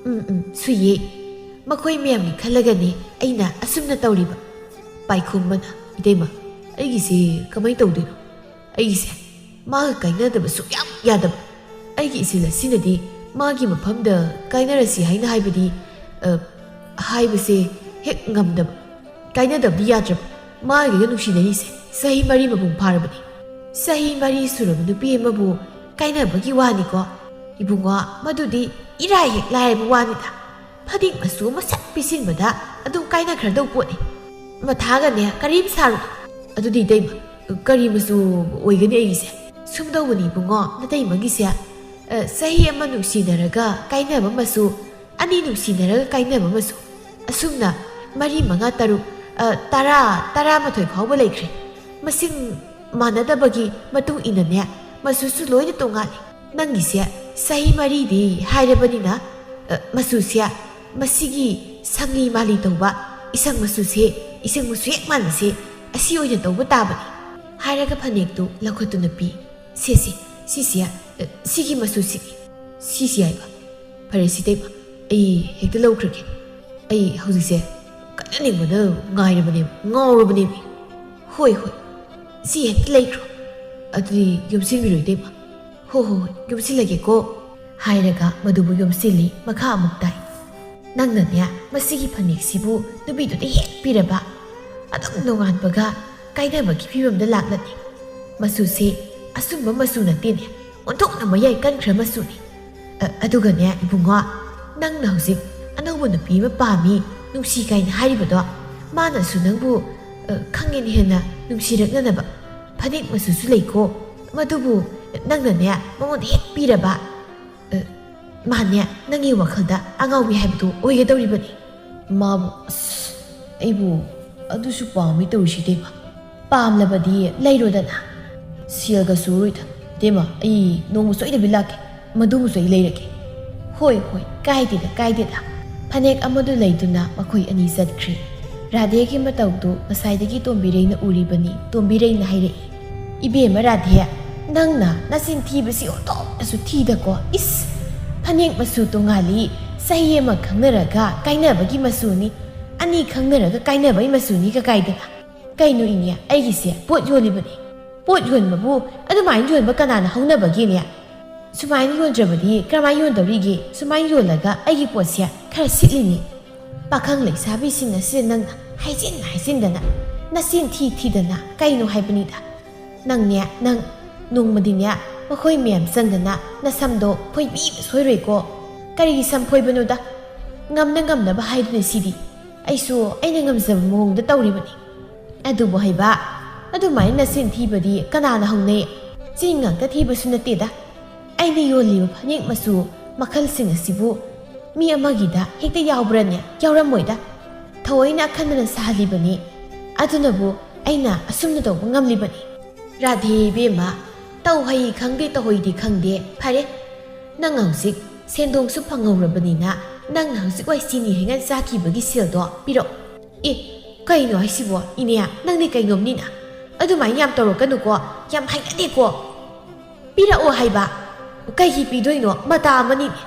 ꯁꯨꯏꯌꯦ ꯃꯈꯣꯏ ꯃꯌꯥꯝꯒꯤ ꯈꯜꯂꯒꯅꯤ ꯑꯩꯅ ꯑꯁꯨꯝꯅ ꯇꯧꯔꯤꯕ ꯄꯥꯏꯈꯣꯝꯕꯅ ꯏꯇꯩꯃ ꯑꯩꯒꯤꯁꯦ ꯀꯃꯥꯏꯅ ꯇꯧꯗꯣꯏꯅꯣ ꯑꯩꯒꯤꯁꯦ ꯃꯥꯒ ꯀꯥꯏꯅꯗꯕ ꯁꯨꯛꯌꯥꯝ ꯌꯥꯗꯕ ꯑꯩꯒꯤ ꯏꯆꯤꯜ ꯑꯁꯤꯅꯗꯤ ꯃꯥꯒꯤ ꯃꯐꯝꯗ ꯀꯥꯏꯅꯔꯁꯤ ꯍꯥꯏꯅ ꯍꯥꯏꯕꯗꯤ ꯍꯥꯏꯕꯁꯦ ꯍꯦꯛ ꯉꯝꯗꯕ ꯀꯥꯏꯅꯗꯕꯗꯤ ꯌꯥꯗ꯭ꯔꯕ ꯃꯥꯒꯤꯒ ꯅꯨꯡꯁꯤꯅꯔꯤꯁꯦ ꯆꯍꯤ 4 ꯃꯄꯨꯡ ꯐꯥꯔꯕꯅꯤ ꯆꯍꯤ 4 ꯁꯨꯔꯕ ꯅꯨꯄꯤ ꯑꯃꯕꯨ ꯀꯥꯏꯅꯕꯒꯤ ꯋꯥꯅꯤꯀꯣ ꯏꯕꯨꯡꯉꯣ ꯃꯗꯨꯗꯤ ꯏꯔꯥꯏ ꯍꯦꯛ ꯂꯥꯏꯔꯕ ꯋꯥꯅꯤꯗ ꯐꯅꯦꯛ ꯃꯆꯨ ꯑꯃ ꯁꯠ ꯄꯤꯁꯤꯟꯕꯗ ꯑꯗꯨꯝ ꯀꯥꯏꯅꯈ꯭ꯔꯗꯧ ꯄꯣꯠꯅꯤ ꯃꯊꯥꯒꯅꯦ ꯀꯔꯤꯝ ꯁꯥꯔꯨꯅꯨ ꯑꯗꯨꯗꯤ ꯏꯇꯩꯃ ꯀꯔꯤ ꯃꯆꯨ ꯑꯣꯏꯒꯅꯤ ꯑꯩꯒꯤꯁꯦ ꯁꯨꯝ ꯇꯧꯕꯅꯤ ꯏꯕꯨꯡꯉꯣ ꯅꯇꯩꯃꯒꯤꯁꯦ ꯆꯍꯤ ꯑꯃ ꯅꯨꯡꯁꯤꯅꯔꯒ ꯀꯥꯏꯅꯕ ꯃꯆꯨ 2 ꯅꯨꯡꯁꯤꯅꯔꯒ ꯀꯥꯏꯅꯕ ꯃꯆꯨ ꯑꯁꯨꯝꯅ 4 5 6 10 11 ꯐꯥꯎꯕ ꯂꯩꯈ꯭ꯔꯦ ꯃꯁꯤꯡ ꯃꯥꯟꯅꯗꯕꯒꯤ ꯃꯇꯨꯡ ꯏꯟꯅꯅꯦ ꯃꯆꯨꯁꯨ ꯂꯣꯏꯅ ꯇꯣꯉꯥꯜꯂꯤ ꯅꯪꯒꯤꯁꯦ ꯆꯍꯤ 4ꯗꯤ ꯍꯥꯏꯔꯕꯅꯤꯅ ꯃꯆꯨꯁꯦ ꯃꯁꯤꯒꯤ ꯁꯪꯂꯤ ꯃꯥꯂꯤ ꯇꯧꯕ ꯏꯁꯪ ꯃꯆꯨꯁꯦ ꯏꯁꯪ ꯃꯆꯨ ꯍꯦꯛ ꯃꯥꯟꯅꯁꯦ ꯑꯁꯤ ꯑꯣꯏꯅ ꯇꯧꯕ ꯇꯥꯕꯅꯤ ꯍꯥꯏꯔꯒ ꯐꯅꯦꯛꯇꯨ ꯂꯧꯈꯠꯇꯨꯅ ꯄꯤ ꯁꯤꯁꯦ ꯁꯤꯒꯤ ꯃꯆꯨꯁꯤꯅꯤ ꯁꯤꯁꯤ ꯍꯥꯏꯕ ꯐꯔꯦ ꯁꯤꯇꯩꯃ ꯑꯩ ꯍꯦꯛꯇ ꯂꯧꯈ꯭ꯔꯒꯦ ꯑꯩ ꯍꯧꯖꯤꯛꯁꯦ ꯀꯥꯏꯅꯅꯤꯡꯕꯗ ꯉꯥꯎꯔꯕꯅꯦꯕ ꯍꯣꯏ ꯁꯤ ꯍꯦꯛꯇ ꯂꯩꯈ꯭ꯔꯣ ꯑꯗꯨꯗꯤ ꯌꯣꯝꯁꯤꯟꯕꯤꯔꯣ ꯏꯇꯩꯃ ꯍꯣꯏ ꯌꯣꯝꯁꯤꯜꯂꯒꯦꯀꯣ ꯍꯥꯏꯔꯒ ꯃꯗꯨꯕꯨ ꯌꯣꯝꯁꯤꯜꯂꯤ ꯃꯈꯥ ꯑꯃꯨꯛ ꯇꯥꯏ ꯅꯪꯅꯅꯦ ꯃꯁꯤꯒꯤ ꯐꯅꯦꯛꯁꯤꯕꯨ ꯅꯨꯄꯤꯗꯨꯗ ꯍꯦꯛ ꯄꯤꯔꯕ ꯑꯗꯨꯝ ꯅꯣꯡꯉꯥꯟꯕꯒ ꯀꯥꯏꯅꯕꯒꯤ ꯐꯤꯕꯝꯗ ꯂꯥꯛꯂꯅꯤ ꯃꯆꯨꯁꯦ ꯑꯁꯨꯝꯕ ꯃꯆꯨ ꯅꯠꯇꯦꯅꯦ ꯑꯣꯟꯊꯣꯛꯅ ꯃꯌꯥꯏ ꯀꯟꯈ꯭ꯔ ꯃꯆꯨꯅꯤ ꯑꯗꯨꯒꯅꯦ ꯏꯕꯨꯡꯉꯣ ꯅꯪꯅ ꯍꯧꯖꯤꯛ ꯑꯅꯧꯕ ꯅꯨꯄꯤ ꯑꯃ ꯄꯥꯝꯃꯤ ꯅꯨꯡꯁꯤ ꯀꯥꯏꯅ ꯍꯥꯏꯔꯤꯕꯗꯣ ꯃꯥꯅꯁꯨ ꯅꯪꯕу ꯈꯪꯉꯦꯅ ꯍꯦꯟꯅ ꯅꯨꯡꯁꯤꯔꯛꯅꯅꯕ ꯐꯅꯦꯛ ꯃꯆꯨꯁꯨ ꯂꯩꯀꯣ ꯃꯗꯨꯕꯨ ꯅꯪꯅꯅꯦ ꯃꯉꯣꯟꯗ ꯍꯦꯛ ꯄꯤꯔꯕ ꯃꯥꯅꯦ ꯅꯪꯒꯤ ꯋꯥꯈꯜꯗ ꯑꯉꯥꯎꯕꯤ ꯍꯥꯏꯕꯗꯨ ꯑꯣꯏꯒꯗꯧꯔꯤꯕꯅꯤ ꯃꯥꯕꯨ ꯑꯩꯕꯨ ꯑꯗꯨꯁꯨ ꯄꯥꯝꯃꯤ ꯇꯧꯔꯤꯁꯤ ꯏꯇꯩꯃ ꯄꯥꯝꯂꯕꯗꯤ ꯂꯩꯔꯣꯗꯅ ꯁꯦꯜꯒ ꯁꯨꯔꯣꯏꯗ ꯏꯇꯩꯃ ꯑꯩ ꯅꯣꯡꯃ ꯁꯣꯏꯗꯕꯤ ꯂꯥꯛꯀꯦ ꯃꯗꯨꯕꯨꯁꯨ ꯑꯩ ꯂꯩꯔꯒꯦ ꯍꯣꯏ ꯀꯥꯏꯗꯦꯗ ꯐꯅꯦꯛ ꯑꯃꯗꯨ ꯂꯩꯗꯨꯅ ꯃꯈꯣꯏ ꯑꯅꯤ ꯆꯠꯈ꯭ꯔꯤ ꯔꯥꯙꯦꯒꯤ ꯃꯇꯧꯗꯨ ꯉꯁꯥꯏꯗꯒꯤ ꯇꯣꯝꯕꯤꯔꯩꯅ ꯎꯔꯤꯕꯅꯤ ꯇꯣꯝꯕꯤꯔꯩꯅ ꯍꯥꯏꯔꯛꯏ ꯏꯕꯦꯝꯃ ꯔꯥꯙꯦ ꯅꯪꯅ ꯅꯆꯤꯟ ꯊꯤꯕꯁꯤ ꯑꯣꯟꯊꯣꯛꯅꯁꯨ ꯊꯤꯗꯀꯣ ꯏꯁ ꯐꯅꯦꯛ ꯃꯆꯨ ꯇꯣꯉꯥꯜꯂꯤ ꯆꯍꯤ ꯑꯃ ꯈꯪꯅꯔꯒ ꯀꯥꯏꯅꯕꯒꯤ ꯃꯆꯨꯅꯤ 2 ꯈꯪꯅꯔꯒ ꯀꯥꯏꯅꯕꯒꯤ ꯃꯆꯨꯅꯤ ꯀꯥꯏꯗꯅ ꯀꯩꯅꯣ ꯏꯅꯦ ꯑꯩꯒꯤꯁꯦ ꯄꯣꯠ ꯌꯣꯜꯂꯤꯕꯅꯤ ꯄꯣꯠ ꯌꯣꯟꯕꯕꯨ ꯑꯗꯨꯃꯥꯏꯅ ꯌꯣꯟꯕ ꯀꯅꯥꯅ ꯍꯧꯅꯕꯒꯤꯅꯦ ꯁꯨꯃꯥꯏꯅ ꯌꯣꯟꯗ꯭ꯔꯕꯗꯤ ꯀꯔꯝꯃꯥꯏꯅ ꯌꯣꯟꯗꯧꯔꯤꯒꯦ ꯁꯨꯃꯥꯏꯅ ꯌꯣꯜꯂꯒ ꯑꯩꯒꯤ ꯄꯣꯠꯁꯦ ꯈꯔ ꯁꯤꯠꯂꯤꯅꯤ ꯄꯥꯈꯪ ꯂꯩꯁꯥꯕꯤꯁꯤꯡ ꯑꯁꯤꯗ ꯅꯪꯅ ꯍꯥꯏꯖꯤꯟꯗꯅ ꯅꯆꯤꯟ ꯊꯤꯗꯅ ꯀꯩꯅꯣ ꯍꯥꯏꯕꯅꯤꯗ ꯅꯪꯅꯦ ꯅꯪ ꯅꯣꯡꯃꯗꯤꯅꯦ ꯃꯈꯣꯏ ꯃꯌꯥꯝ ꯆꯪꯗꯅ ꯅꯁꯝꯗꯣ ꯐꯣꯏꯕꯤꯕ ꯁꯣꯏꯔꯣꯏꯀꯣ ꯀꯔꯤꯒꯤ ꯁꯝ ꯐꯣꯏꯕꯅꯣꯗ ꯉꯝꯅꯕ ꯍꯥꯏꯗꯨꯅ ꯁꯤꯗꯤ ꯑꯩꯁꯨ ꯑꯩꯅ ꯉꯝꯖꯕ ꯃꯑꯣꯡꯗ ꯇꯧꯔꯤꯕꯅꯤ ꯑꯗꯨꯕꯨ ꯍꯩꯕ ꯑꯗꯨꯃꯥꯏꯅ ꯅꯆꯤꯟ ꯊꯤꯕꯗꯤ ꯀꯅꯥꯅ ꯍꯧꯅꯩ ꯆꯤꯟ ꯉꯥꯛꯇ ꯊꯤꯕꯁꯨ ꯅꯠꯇꯦꯗ ꯑꯩꯅ ꯌꯣꯜꯂꯤꯕ ꯐꯅꯦꯛ ꯃꯆꯨ ꯃꯈꯜꯁꯤꯡ ꯑꯁꯤꯕꯨ ꯃꯤ ꯑꯃꯒꯤꯗ ꯍꯦꯛꯇ ꯌꯥꯎꯕ꯭ꯔꯅꯦ ꯌꯥꯎꯔꯝꯃꯣꯏꯗ ꯊꯑꯣꯏꯅ ꯑꯈꯟꯅꯅ ꯁꯥꯍꯜꯂꯤꯕꯅꯤ ꯑꯗꯨꯅꯕꯨ ꯑꯩꯅ ꯑꯁꯨꯝꯅ ꯇꯧꯕ ꯉꯝꯂꯤꯕꯅꯤ ꯔꯥꯙꯦ ꯏꯕꯦꯝꯃ ꯇꯧꯍꯩ ꯈꯪꯗꯦ ꯇꯧꯍꯩꯗꯤ ꯈꯪꯗꯦ ꯐꯔꯦ ꯅꯪ ꯍꯧꯖꯤꯛ ꯁꯦꯟꯗꯣꯡꯁꯨ ꯐꯪꯍꯧꯔꯕꯅꯤꯅ ꯅꯪꯅ ꯍꯧꯖꯤꯛ ꯋꯥꯏ ꯆꯤꯅꯤ ꯍꯩꯉꯥꯟ ꯆꯥꯈꯤꯕꯒꯤ ꯁꯦꯜꯗꯣ ꯄꯤꯔꯛꯑꯣ ꯑꯦ ꯀꯩꯅꯣ ꯍꯥꯏꯁꯤꯕꯣ ꯏꯅꯦ ꯅꯪꯗꯤ ꯀꯩꯅꯣꯝꯅꯤꯅ ꯑꯗꯨꯃꯥꯏꯅ ꯌꯥꯝ ꯇꯧꯔꯛꯀꯅꯨꯀꯣ ꯌꯥꯝ ꯍꯩꯅꯗꯦꯀꯣ ꯄꯤꯔꯛꯑꯣ ꯍꯥꯏꯕ ꯀꯩꯒꯤ ꯄꯤꯗꯣꯏꯅꯣ ꯃꯇꯥ ꯑꯃꯅꯤꯅꯦ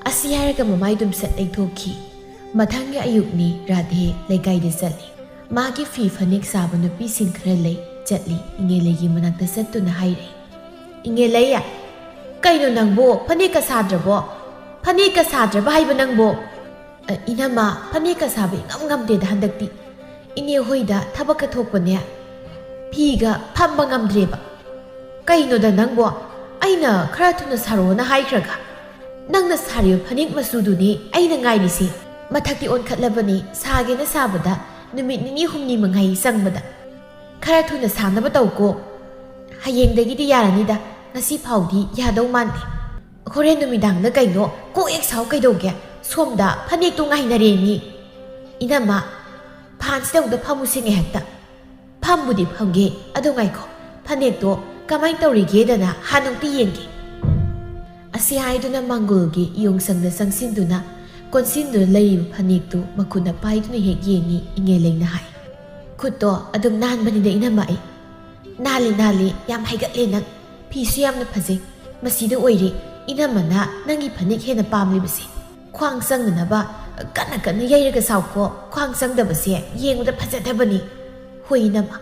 ꯑꯁꯤ ꯍꯥꯏꯔꯒ ꯃꯃꯥꯏꯗꯨꯝ ꯁꯠ ꯂꯩꯊꯣꯛꯈꯤ ꯃꯊꯪꯒꯤ ꯑꯌꯨꯛꯅꯤ ꯔꯥꯙꯦ ꯂꯩꯀꯥꯏꯗ ꯆꯠꯂꯤ ꯃꯥꯒꯤ ꯐꯤ ꯐꯅꯦꯛ ꯁꯥꯕ ꯅꯨꯄꯤꯁꯤꯡ ꯈꯔ ꯂꯩ ꯆꯠꯂꯤ ꯏꯉꯦꯂꯩꯒꯤ ꯃꯅꯥꯛꯇ ꯆꯠꯇꯨꯅ ꯍꯥꯏꯔꯛꯏ ꯏꯉꯦꯂꯩ ꯀꯩꯅꯣ ꯅꯪꯕꯣ ꯐꯅꯦꯛꯀ ꯁꯥꯗ꯭ꯔꯕꯣ ꯐꯅꯦꯛꯀ ꯁꯥꯗ꯭ꯔꯕ ꯍꯥꯏꯕ ꯅꯪꯕꯣ ꯏꯅꯝꯃ ꯐꯅꯦꯛꯀ ꯁꯥꯕ ꯏꯉꯝ ꯉꯝꯗꯦꯗ ꯍꯟꯗꯛꯇꯤ ꯏꯅꯦ ꯍꯣꯏꯗ ꯊꯕꯛꯀ ꯊꯣꯛꯄꯅꯦ ꯐꯤꯒ ꯐꯝꯕ ꯉꯝꯗ꯭ꯔꯦꯕ ꯀꯩꯅꯣꯗ ꯅꯪꯕꯣ ꯑꯩꯅ ꯈꯔ ꯊꯨꯅ ꯁꯥꯔꯣꯅ ꯍꯥꯏꯈ꯭ꯔꯒ ꯅꯪꯅ ꯁꯥꯔꯤꯕ ꯐꯅꯦꯛ ꯃꯆꯨꯗꯨꯅꯤ ꯑꯩꯅ ꯉꯥꯏꯔꯤꯁꯤ ꯃꯊꯛꯇꯤ ꯑꯣꯟꯈꯠꯂꯕꯅꯤ ꯁꯥꯒꯦꯅ ꯁꯥꯕꯗ ꯅꯨꯃꯤꯠ ꯅꯤꯅꯤ ꯍꯨꯝꯅꯤ ꯃꯉꯥꯏ ꯆꯪꯕꯗ ꯈꯔ ꯊꯨꯅ ꯁꯥꯅꯕ ꯇꯧꯀꯣ ꯍꯌꯦꯡꯗꯒꯤꯗꯤ ꯌꯥꯔꯅꯤꯗ ꯉꯁꯤ ꯐꯥꯎꯗꯤ ꯌꯥꯗꯧ ꯃꯥꯟꯗꯦ ꯍꯣꯔꯦꯟ ꯅꯨꯃꯤꯗꯥꯡꯗ ꯀꯩꯅꯣ ꯀꯣꯛ ꯍꯦꯛ ꯁꯥꯎ ꯀꯩꯗꯧꯒꯦ ꯁꯣꯝꯗ ꯐꯅꯦꯛꯇꯣ ꯉꯥꯏꯅꯔꯦꯅꯤ ꯏꯅꯝꯃ ꯐꯥꯟꯁꯤꯗꯧꯗ ꯐꯝꯃꯨꯁꯤ ꯉꯥꯏꯍꯥꯛꯇ ꯐꯝꯕꯨꯗꯤ ꯐꯝꯒꯦ ꯑꯗꯨ ꯉꯥꯏꯈꯣ ꯐꯅꯦꯛꯇꯣ ꯀꯃꯥꯏꯅ ꯇꯧꯔꯤꯒꯦꯗꯅ ꯍꯥꯟꯅꯛꯇꯤ ꯌꯦꯡꯒꯦ ꯑꯁꯤ ꯍꯥꯏꯗꯨꯅ ꯃꯥꯡꯒꯣꯜꯒꯤ ꯏꯌꯣꯡꯁꯪꯗ ꯆꯪꯁꯤꯟꯗꯨꯅ ꯀꯣꯟꯁꯤꯟꯗꯨꯅ ꯂꯩꯔꯤꯕ ꯐꯅꯦꯛꯇꯨ ꯃꯈꯨꯠꯅ ꯄꯥꯏꯗꯨꯅ ꯍꯦꯛ ꯌꯦꯡꯉꯤ ꯏꯉꯦꯂꯩꯅ ꯍꯥꯏ ꯈꯨꯠꯇꯣ ꯑꯗꯨꯝ ꯅꯥꯟꯕꯅꯤꯗ ꯏꯅꯝꯃ ꯑꯩ ꯅꯥꯜꯂꯤ ꯌꯥꯝ ꯍꯩꯒꯠꯂꯦ ꯅꯪ ꯐꯤꯁꯨ ꯌꯥꯝꯅ ꯐꯖꯩ ꯃꯁꯤꯗ ꯑꯣꯏꯔꯦ ꯏꯅꯝꯃꯅ ꯅꯪꯒꯤ ꯐꯅꯦꯛ ꯍꯦꯟꯅ ꯄꯥꯝꯂꯤꯕꯁꯦ ꯈ꯭ꯋꯥꯡ ꯆꯪꯅꯅꯕ ꯀꯟꯅ ꯌꯩꯔꯒ ꯁꯥꯎꯀꯣ ꯈ꯭ꯋꯥꯡ ꯆꯪꯗꯕꯁꯦ ꯌꯦꯡꯕꯗ ꯐꯖꯗꯕꯅꯤ ꯍꯣꯏ ꯏꯅꯝꯃ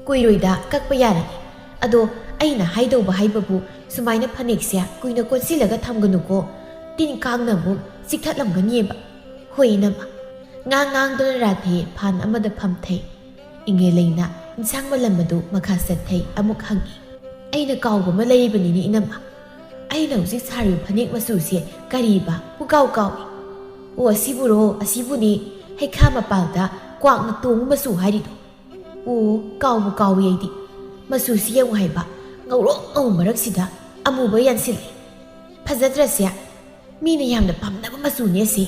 ꯀꯨꯏꯔꯣꯏꯗ ꯀꯛꯄ ꯌꯥꯔꯅꯤ ꯑꯗꯣ ꯑꯩꯅ ꯍꯥꯏꯗꯧꯕ ꯍꯥꯏꯕꯕు ꯁꯨꯃꯥꯏꯅ ꯐꯅꯦꯛꯁꯦ ꯀꯨꯏꯅ ꯀꯣꯟꯁꯤꯜꯂꯒ ꯊꯝꯒꯅꯨꯀꯣ ꯇꯤꯟ ꯀꯥꯡꯅ ꯑꯃꯨꯛ ꯆꯤꯛꯊꯠꯂꯝꯒꯅꯤꯕ ꯍꯣꯏ ꯏꯅꯝꯃ ꯉꯥꯡꯗꯨꯅ ꯔꯥꯙꯦ ꯐꯥꯟ ꯑꯃꯗ ꯐꯝꯊꯩ ꯏꯉꯦꯂꯩꯅ ꯏꯟꯁꯥꯡ ꯃꯜꯂꯝꯕꯗꯨ ꯃꯈꯥ ꯆꯠꯊꯩ ꯑꯃꯨꯛ ꯍꯪꯉꯤ ꯑꯩꯅ ꯀꯥꯎꯕ ꯑꯃ ꯂꯩꯔꯤꯕꯅꯤꯅꯦ ꯏꯅꯝꯃ ꯑꯩꯅ ꯍꯧꯖꯤꯛ ꯁꯥꯔꯤꯕ ꯐꯅꯦꯛ ꯃꯆꯨꯁꯦ ꯀꯔꯤꯕ ꯄꯨꯀꯥꯎꯏ ꯑꯣ ꯑꯁꯤꯕꯨꯅꯤ ꯍꯩꯈꯥ ꯃꯄꯥꯜꯗ ꯀ꯭ꯋꯥꯛꯅ ꯇꯣꯡꯕ ꯃꯆꯨ ꯍꯥꯏꯔꯤꯗꯣ ꯑꯣ ꯀꯥꯎꯏ ꯑꯩꯗꯤ ꯃꯆꯨꯁꯤ ꯌꯦꯡꯉꯨ ꯍꯥꯏꯕ ꯉꯧꯔꯣꯛ ꯉꯧ ꯃꯔꯛꯁꯤꯗ ꯑꯃꯨꯕ ꯌꯥꯟꯁꯤꯜꯂꯤ ꯐꯖꯗ꯭ꯔꯁꯦ ꯃꯤꯅ ꯌꯥꯝꯅ ꯄꯥꯝꯅꯕ ꯃꯆꯨꯅꯦ ꯑꯁꯤ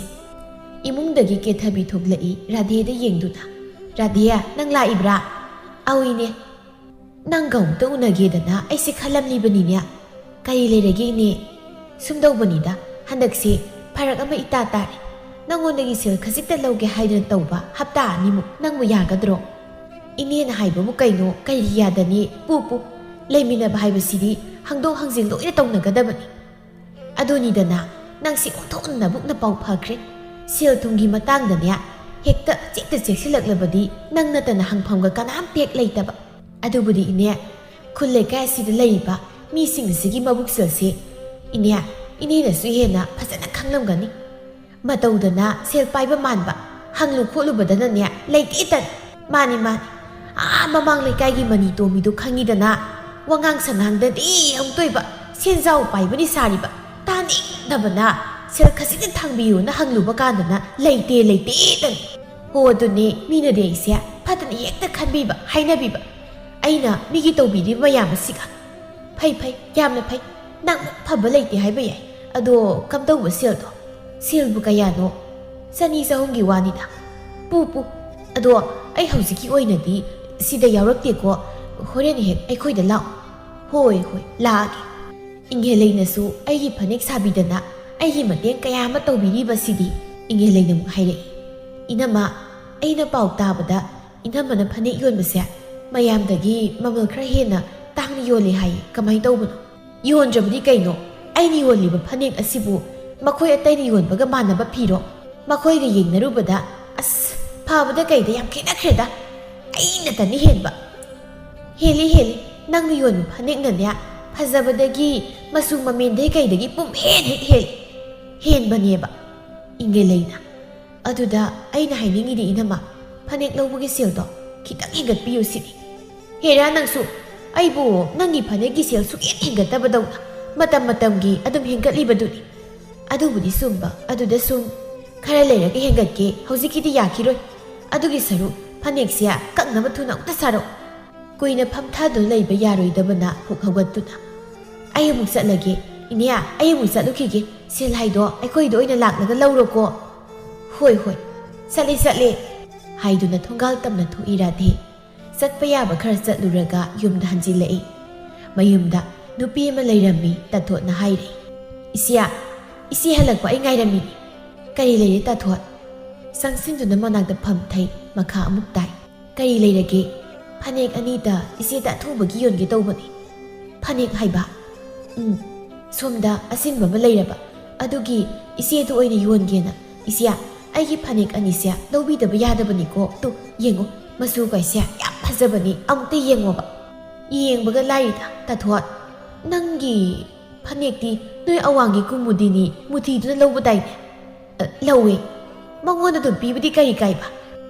ꯏꯃꯨꯡꯗꯒꯤ ꯀꯦꯊꯕꯤ ꯊꯣꯛꯂꯛꯏ ꯔꯥꯙꯦꯗ ꯌꯦꯡꯗꯨꯅ ꯔꯥꯙꯦ ꯅꯪ ꯂꯥꯛꯏꯕ꯭ꯔꯥ ꯑꯧꯏꯅꯦ ꯅꯪꯒ ꯑꯃꯨꯛꯇ ꯎꯅꯒꯦꯗꯅ ꯑꯩꯁꯦ ꯈꯜꯂꯝꯂꯤꯕꯅꯤꯅꯦ ꯀꯔꯤ ꯂꯩꯔꯒꯦ ꯏꯅꯦ ꯁꯨꯝꯗꯧꯕꯅꯤꯗ ꯍꯟꯗꯛꯁꯦ ꯐꯔꯛ ꯑꯃ ꯏꯇꯥ ꯇꯥꯔꯦ ꯅꯪꯉꯣꯟꯗꯒꯤ ꯁꯦꯜ ꯈꯖꯤꯛꯇ ꯂꯧꯒꯦ ꯍꯥꯏꯗꯅ ꯇꯧꯕ ꯍꯞꯇꯥ ꯑꯅꯤꯃꯨꯛ ꯅꯪꯕꯨ ꯌꯥꯒꯗ꯭ꯔꯣ ꯏꯅꯦꯅ ꯍꯥꯏꯕꯕꯨ ꯀꯩꯅꯣ ꯀꯔꯤ ꯌꯥꯗꯅꯤ ꯄꯨ ꯂꯩꯃꯤꯟꯅꯕ ꯍꯥꯏꯕꯁꯤꯗꯤ ꯍꯪꯗꯣꯛ ꯍꯪꯖꯤꯟ ꯂꯣꯏꯅ ꯇꯧꯅꯒꯗꯕꯅꯤ ꯑꯗꯨꯅꯤꯗꯅ ꯅꯪꯁꯤ ꯑꯣꯟꯊꯣꯛꯅ ꯅꯕꯨꯛꯅ ꯄꯥꯎ ꯐꯈ꯭ꯔꯦ ꯁꯦꯜ ꯊꯨꯝꯒꯤ ꯃꯇꯥꯡꯗꯅꯦ ꯍꯦꯛꯇ ꯆꯦꯛꯁꯤꯜꯂꯛꯂꯕꯗꯤ ꯅꯪ ꯅꯠꯇꯅ ꯍꯪꯐꯝꯒ ꯀꯅꯥꯝ ꯇꯦꯛ ꯂꯩꯇꯕ ꯑꯗꯨꯕꯨꯗꯤ ꯏꯅꯦ ꯈꯨꯜ ꯂꯩꯀꯥꯏ ꯑꯁꯤꯗ ꯂꯩꯔꯤꯕ ꯃꯤꯁꯤꯡ ꯑꯁꯤꯒꯤ ꯃꯕꯨꯛꯆꯦꯜꯁꯤ ꯏꯅꯦꯅꯁꯨ ꯍꯦꯟꯅ ꯐꯖꯅ ꯈꯪꯂꯝꯒꯅꯤ ꯃꯇꯧꯗꯅ ꯁꯦꯜ ꯄꯥꯏꯕ ꯃꯥꯟꯕ ꯍꯪꯂꯨ ꯈꯣꯠꯂꯨꯕꯗꯅꯅꯦ ꯂꯩꯇꯦ ꯃꯥꯅꯤ ꯃꯃꯥꯡ ꯂꯩꯀꯥꯏꯒꯤ ꯃꯅꯤ ꯇꯣꯝꯕꯤꯗꯨ ꯈꯪꯉꯤꯗꯅ ꯋꯥꯉꯥꯡ ꯁꯉꯥꯡꯗꯗꯤ ꯑꯃꯨꯛꯇꯣꯏꯕ ꯁꯦꯟꯖꯥꯎ ꯄꯥꯏꯕꯅꯤ ꯁꯥꯔꯤꯕ ꯇꯥꯅꯤꯡꯗꯕꯅ ꯁꯦꯜ ꯈꯖꯤꯛꯇ ꯊꯥꯡꯕꯤꯌꯨꯅ ꯍꯪꯂꯨꯕ ꯀꯥꯟꯗꯅ ꯂꯩꯇꯦꯗꯅꯤ ꯍꯣ ꯑꯗꯨꯅꯦ ꯃꯤꯅꯗꯤ ꯑꯩꯁꯦ ꯐꯠꯇꯅ ꯍꯦꯛꯇ ꯈꯟꯕꯤꯕ ꯍꯥꯏꯅꯕꯤꯕ ꯑꯩꯅ ꯃꯤꯒꯤ ꯇꯧꯕꯤꯔꯤꯕ ꯃꯌꯥꯝ ꯑꯁꯤꯒ ꯐꯩ ꯌꯥꯝꯅ ꯐꯩ ꯅꯪ ꯐꯕ ꯂꯩꯇꯦ ꯍꯥꯏꯕ ꯌꯥꯏ ꯑꯗꯣ ꯀꯝꯗꯧꯕ ꯁꯦꯜꯕꯨ ꯀꯌꯥꯅꯣ 200-300ꯒꯤ ꯋꯥꯅꯤꯗ ꯄꯨ ꯑꯗꯣ ꯑꯩ ꯍꯧꯖꯤꯛꯀꯤ ꯑꯣꯏꯅꯗꯤ ꯁꯤꯗ ꯌꯥꯎꯔꯛꯇꯦꯀꯣ ꯍꯣꯔꯦꯟ ꯍꯦꯛ ꯑꯩꯈꯣꯏꯗ ꯂꯥꯛꯑꯣ ꯍꯣꯏ ꯂꯥꯛꯑꯒꯦ ꯏꯉꯦꯂꯩꯅꯁꯨ ꯑꯩꯒꯤ ꯐꯅꯦꯛ ꯁꯥꯕꯤꯗꯅ ꯑꯩꯒꯤ ꯃꯇꯦꯡ ꯀꯌꯥ ꯑꯃ ꯇꯧꯕꯤꯔꯤꯕꯁꯤꯗꯤ ꯏꯉꯦꯂꯩꯅ ꯑꯃꯨꯛ ꯍꯥꯏꯔꯛꯏ ꯏꯅꯝꯃ ꯑꯩꯅ ꯄꯥꯎ ꯇꯥꯕꯗ ꯏꯅꯝꯃꯅ ꯐꯅꯦꯛ ꯌꯣꯟꯕꯁꯦ ꯃꯌꯥꯝꯗꯒꯤ ꯃꯃꯜ ꯈꯔ ꯍꯦꯟꯅ ꯇꯥꯡꯅ ꯌꯣꯜꯂꯦ ꯍꯥꯏꯌꯦ ꯀꯃꯥꯏꯅ ꯇꯧꯕꯅꯣ ꯌꯣꯟꯗ꯭ꯔꯕꯗꯤ ꯀꯩꯅꯣ ꯑꯩꯅ ꯌꯣꯜꯂꯤꯕ ꯐꯅꯦꯛ ꯑꯁꯤꯕꯨ ꯃꯈꯣꯏ ꯑꯇꯩꯅ ꯌꯣꯟꯕꯒ ꯃꯥꯟꯅꯕ ꯐꯤꯔꯣ ꯃꯈꯣꯏꯒ ꯌꯦꯡꯅꯔꯨꯕꯗ ꯑꯁ ꯐꯕꯗ ꯀꯩꯗ ꯌꯥꯝ ꯈꯦꯠꯅꯈ꯭ꯔꯦꯗ ꯑꯩꯅꯇꯅꯤ ꯍꯦꯟꯕ ꯍꯦꯜꯂꯤ ꯅꯪꯅ ꯌꯣꯟꯕ ꯐꯅꯦꯛꯅꯅꯦ ꯐꯖꯕꯗꯒꯤ ꯃꯆꯨ ꯃꯃꯦꯟꯗꯒꯤ ꯀꯩꯗꯒꯤ ꯍꯦꯛ ꯍꯦꯟꯕꯅꯦꯕ ꯏꯉꯦꯂꯩꯅ ꯑꯗꯨꯗ ꯑꯩꯅ ꯍꯥꯏꯅꯤꯡꯉꯤꯗꯤ ꯏꯅꯝꯃ ꯐꯅꯦꯛ ꯂꯧꯕꯒꯤ ꯁꯦꯜꯗꯣ ꯈꯤꯇꯪ ꯍꯦꯟꯒꯠꯄꯤꯌꯨ ꯁꯤꯅꯤ ꯍꯦꯔꯥ ꯅꯪꯁꯨ ꯑꯩꯕꯨ ꯅꯪꯒꯤ ꯐꯅꯦꯛꯀꯤ ꯁꯦꯜ ꯁꯨꯛꯍꯦꯟ ꯍꯦꯟꯒꯠꯇꯕꯗꯧꯅ ꯃꯇꯝꯒꯤ ꯑꯗꯨꯝ ꯍꯦꯟꯒꯠꯂꯤꯕꯗꯨꯅꯤ ꯑꯗꯨꯕꯨꯗꯤ ꯁꯨꯝꯕ ꯑꯗꯨꯗ ꯁꯨꯝ ꯈꯔ ꯂꯩꯔꯒ ꯍꯦꯟꯒꯠꯀꯦ ꯍꯧꯖꯤꯛꯀꯤꯗꯤ ꯌꯥꯈꯤꯔꯣꯏ ꯑꯗꯨꯒꯤ ꯁꯔꯨꯛ ꯐꯅꯦꯛꯁꯦ ꯀꯛꯅꯕ ꯊꯨꯅ ꯑꯃꯨꯛꯇ ꯁꯥꯔꯛꯎ ꯀꯨꯏꯅ ꯐꯝꯊꯥꯗꯨꯅ ꯂꯩꯕ ꯌꯥꯔꯣꯏꯗꯕꯅ ꯍꯨꯛ ꯍꯧꯒꯠꯇꯨꯅ ꯑꯩ ꯑꯃꯨꯛ ꯆꯠꯂꯒꯦ ꯏꯅꯦ ꯑꯩ ꯑꯃꯨꯛ ꯆꯠꯂꯨꯈꯤꯒꯦ ꯁꯦꯜ ꯍꯥꯏꯗꯣ ꯑꯩꯈꯣꯏꯗ ꯑꯣꯏꯅ ꯂꯥꯛꯂꯒ ꯂꯧꯔꯣꯀꯣ ꯍꯣꯏ ꯆꯠꯂꯦ ꯍꯥꯏꯗꯨꯅ ꯊꯣꯡꯒꯥꯜ ꯇꯝꯅ ꯊꯣꯛꯏ ꯔꯥꯙꯦ ꯆꯠꯄ ꯌꯥꯕ ꯈꯔ ꯆꯠꯂꯨꯔꯒ ꯌꯨꯝꯗ ꯍꯟꯖꯤꯜꯂꯛꯏ ꯃꯌꯨꯝꯗ ꯅꯨꯄꯤ ꯑꯃ ꯂꯩꯔꯝꯃꯤ ꯇꯥꯊꯣꯠꯅ ꯍꯥꯏꯔꯦ ꯏꯆꯦ ꯍꯜꯂꯛꯄ ꯑꯩ ꯉꯥꯏꯔꯝꯃꯤꯅꯤ ꯀꯔꯤ ꯂꯩꯔꯦ ꯇꯥꯊꯣꯠ ꯆꯪꯁꯤꯟꯗꯨꯅ ꯃꯅꯥꯛꯇ ꯐꯝꯊꯩ ꯃꯈꯥ ꯑꯃꯨꯛ ꯇꯥꯏ ꯀꯔꯤ ꯂꯩꯔꯒꯦ ꯐꯅꯦꯛ ꯑꯅꯤꯗ ꯏꯆꯦꯗ ꯑꯊꯨꯕꯒꯤ ꯌꯣꯟꯒꯦ ꯇꯧꯕꯅꯤ ꯐꯅꯦꯛ ꯍꯥꯏꯕ ꯁꯣꯝꯗ ꯑꯁꯤꯟꯕ ꯑꯃ ꯂꯩꯔꯕ ꯑꯗꯨꯒꯤ ꯏꯆꯦꯗ ꯑꯣꯏꯅ ꯌꯣꯟꯒꯦꯅ ꯏꯆꯦ ꯑꯩꯒꯤ ꯐꯅꯦꯛ ꯑꯅꯤꯁꯦ ꯂꯧꯕꯤꯗꯕ ꯌꯥꯗꯕꯅꯤꯀꯣ ꯇꯨ ꯌꯦꯡꯉꯣ ꯃꯆꯨꯒꯩꯁꯦ ꯌꯥꯝ ꯐꯖꯕꯅꯤ ꯑꯃꯨꯛꯇ ꯌꯦꯡꯉꯣꯕ ꯌꯦꯡꯕꯒ ꯂꯥꯏꯔꯤꯗ ꯇꯥꯊꯣꯠ ꯅꯪꯒꯤ ꯐꯅꯦꯛꯇꯤ ꯅꯣꯏ ꯑꯋꯥꯡꯒꯤ ꯀꯨꯃꯨꯗꯤꯅꯤ ꯃꯨꯊꯤꯗꯨꯅ ꯂꯧꯕꯗꯥꯏꯅꯦ ꯂꯧꯋꯦ ꯃꯉꯣꯟꯗ ꯑꯗꯨꯝ ꯄꯤꯕꯗꯤ ꯀꯔꯤ ꯀꯥꯏꯕ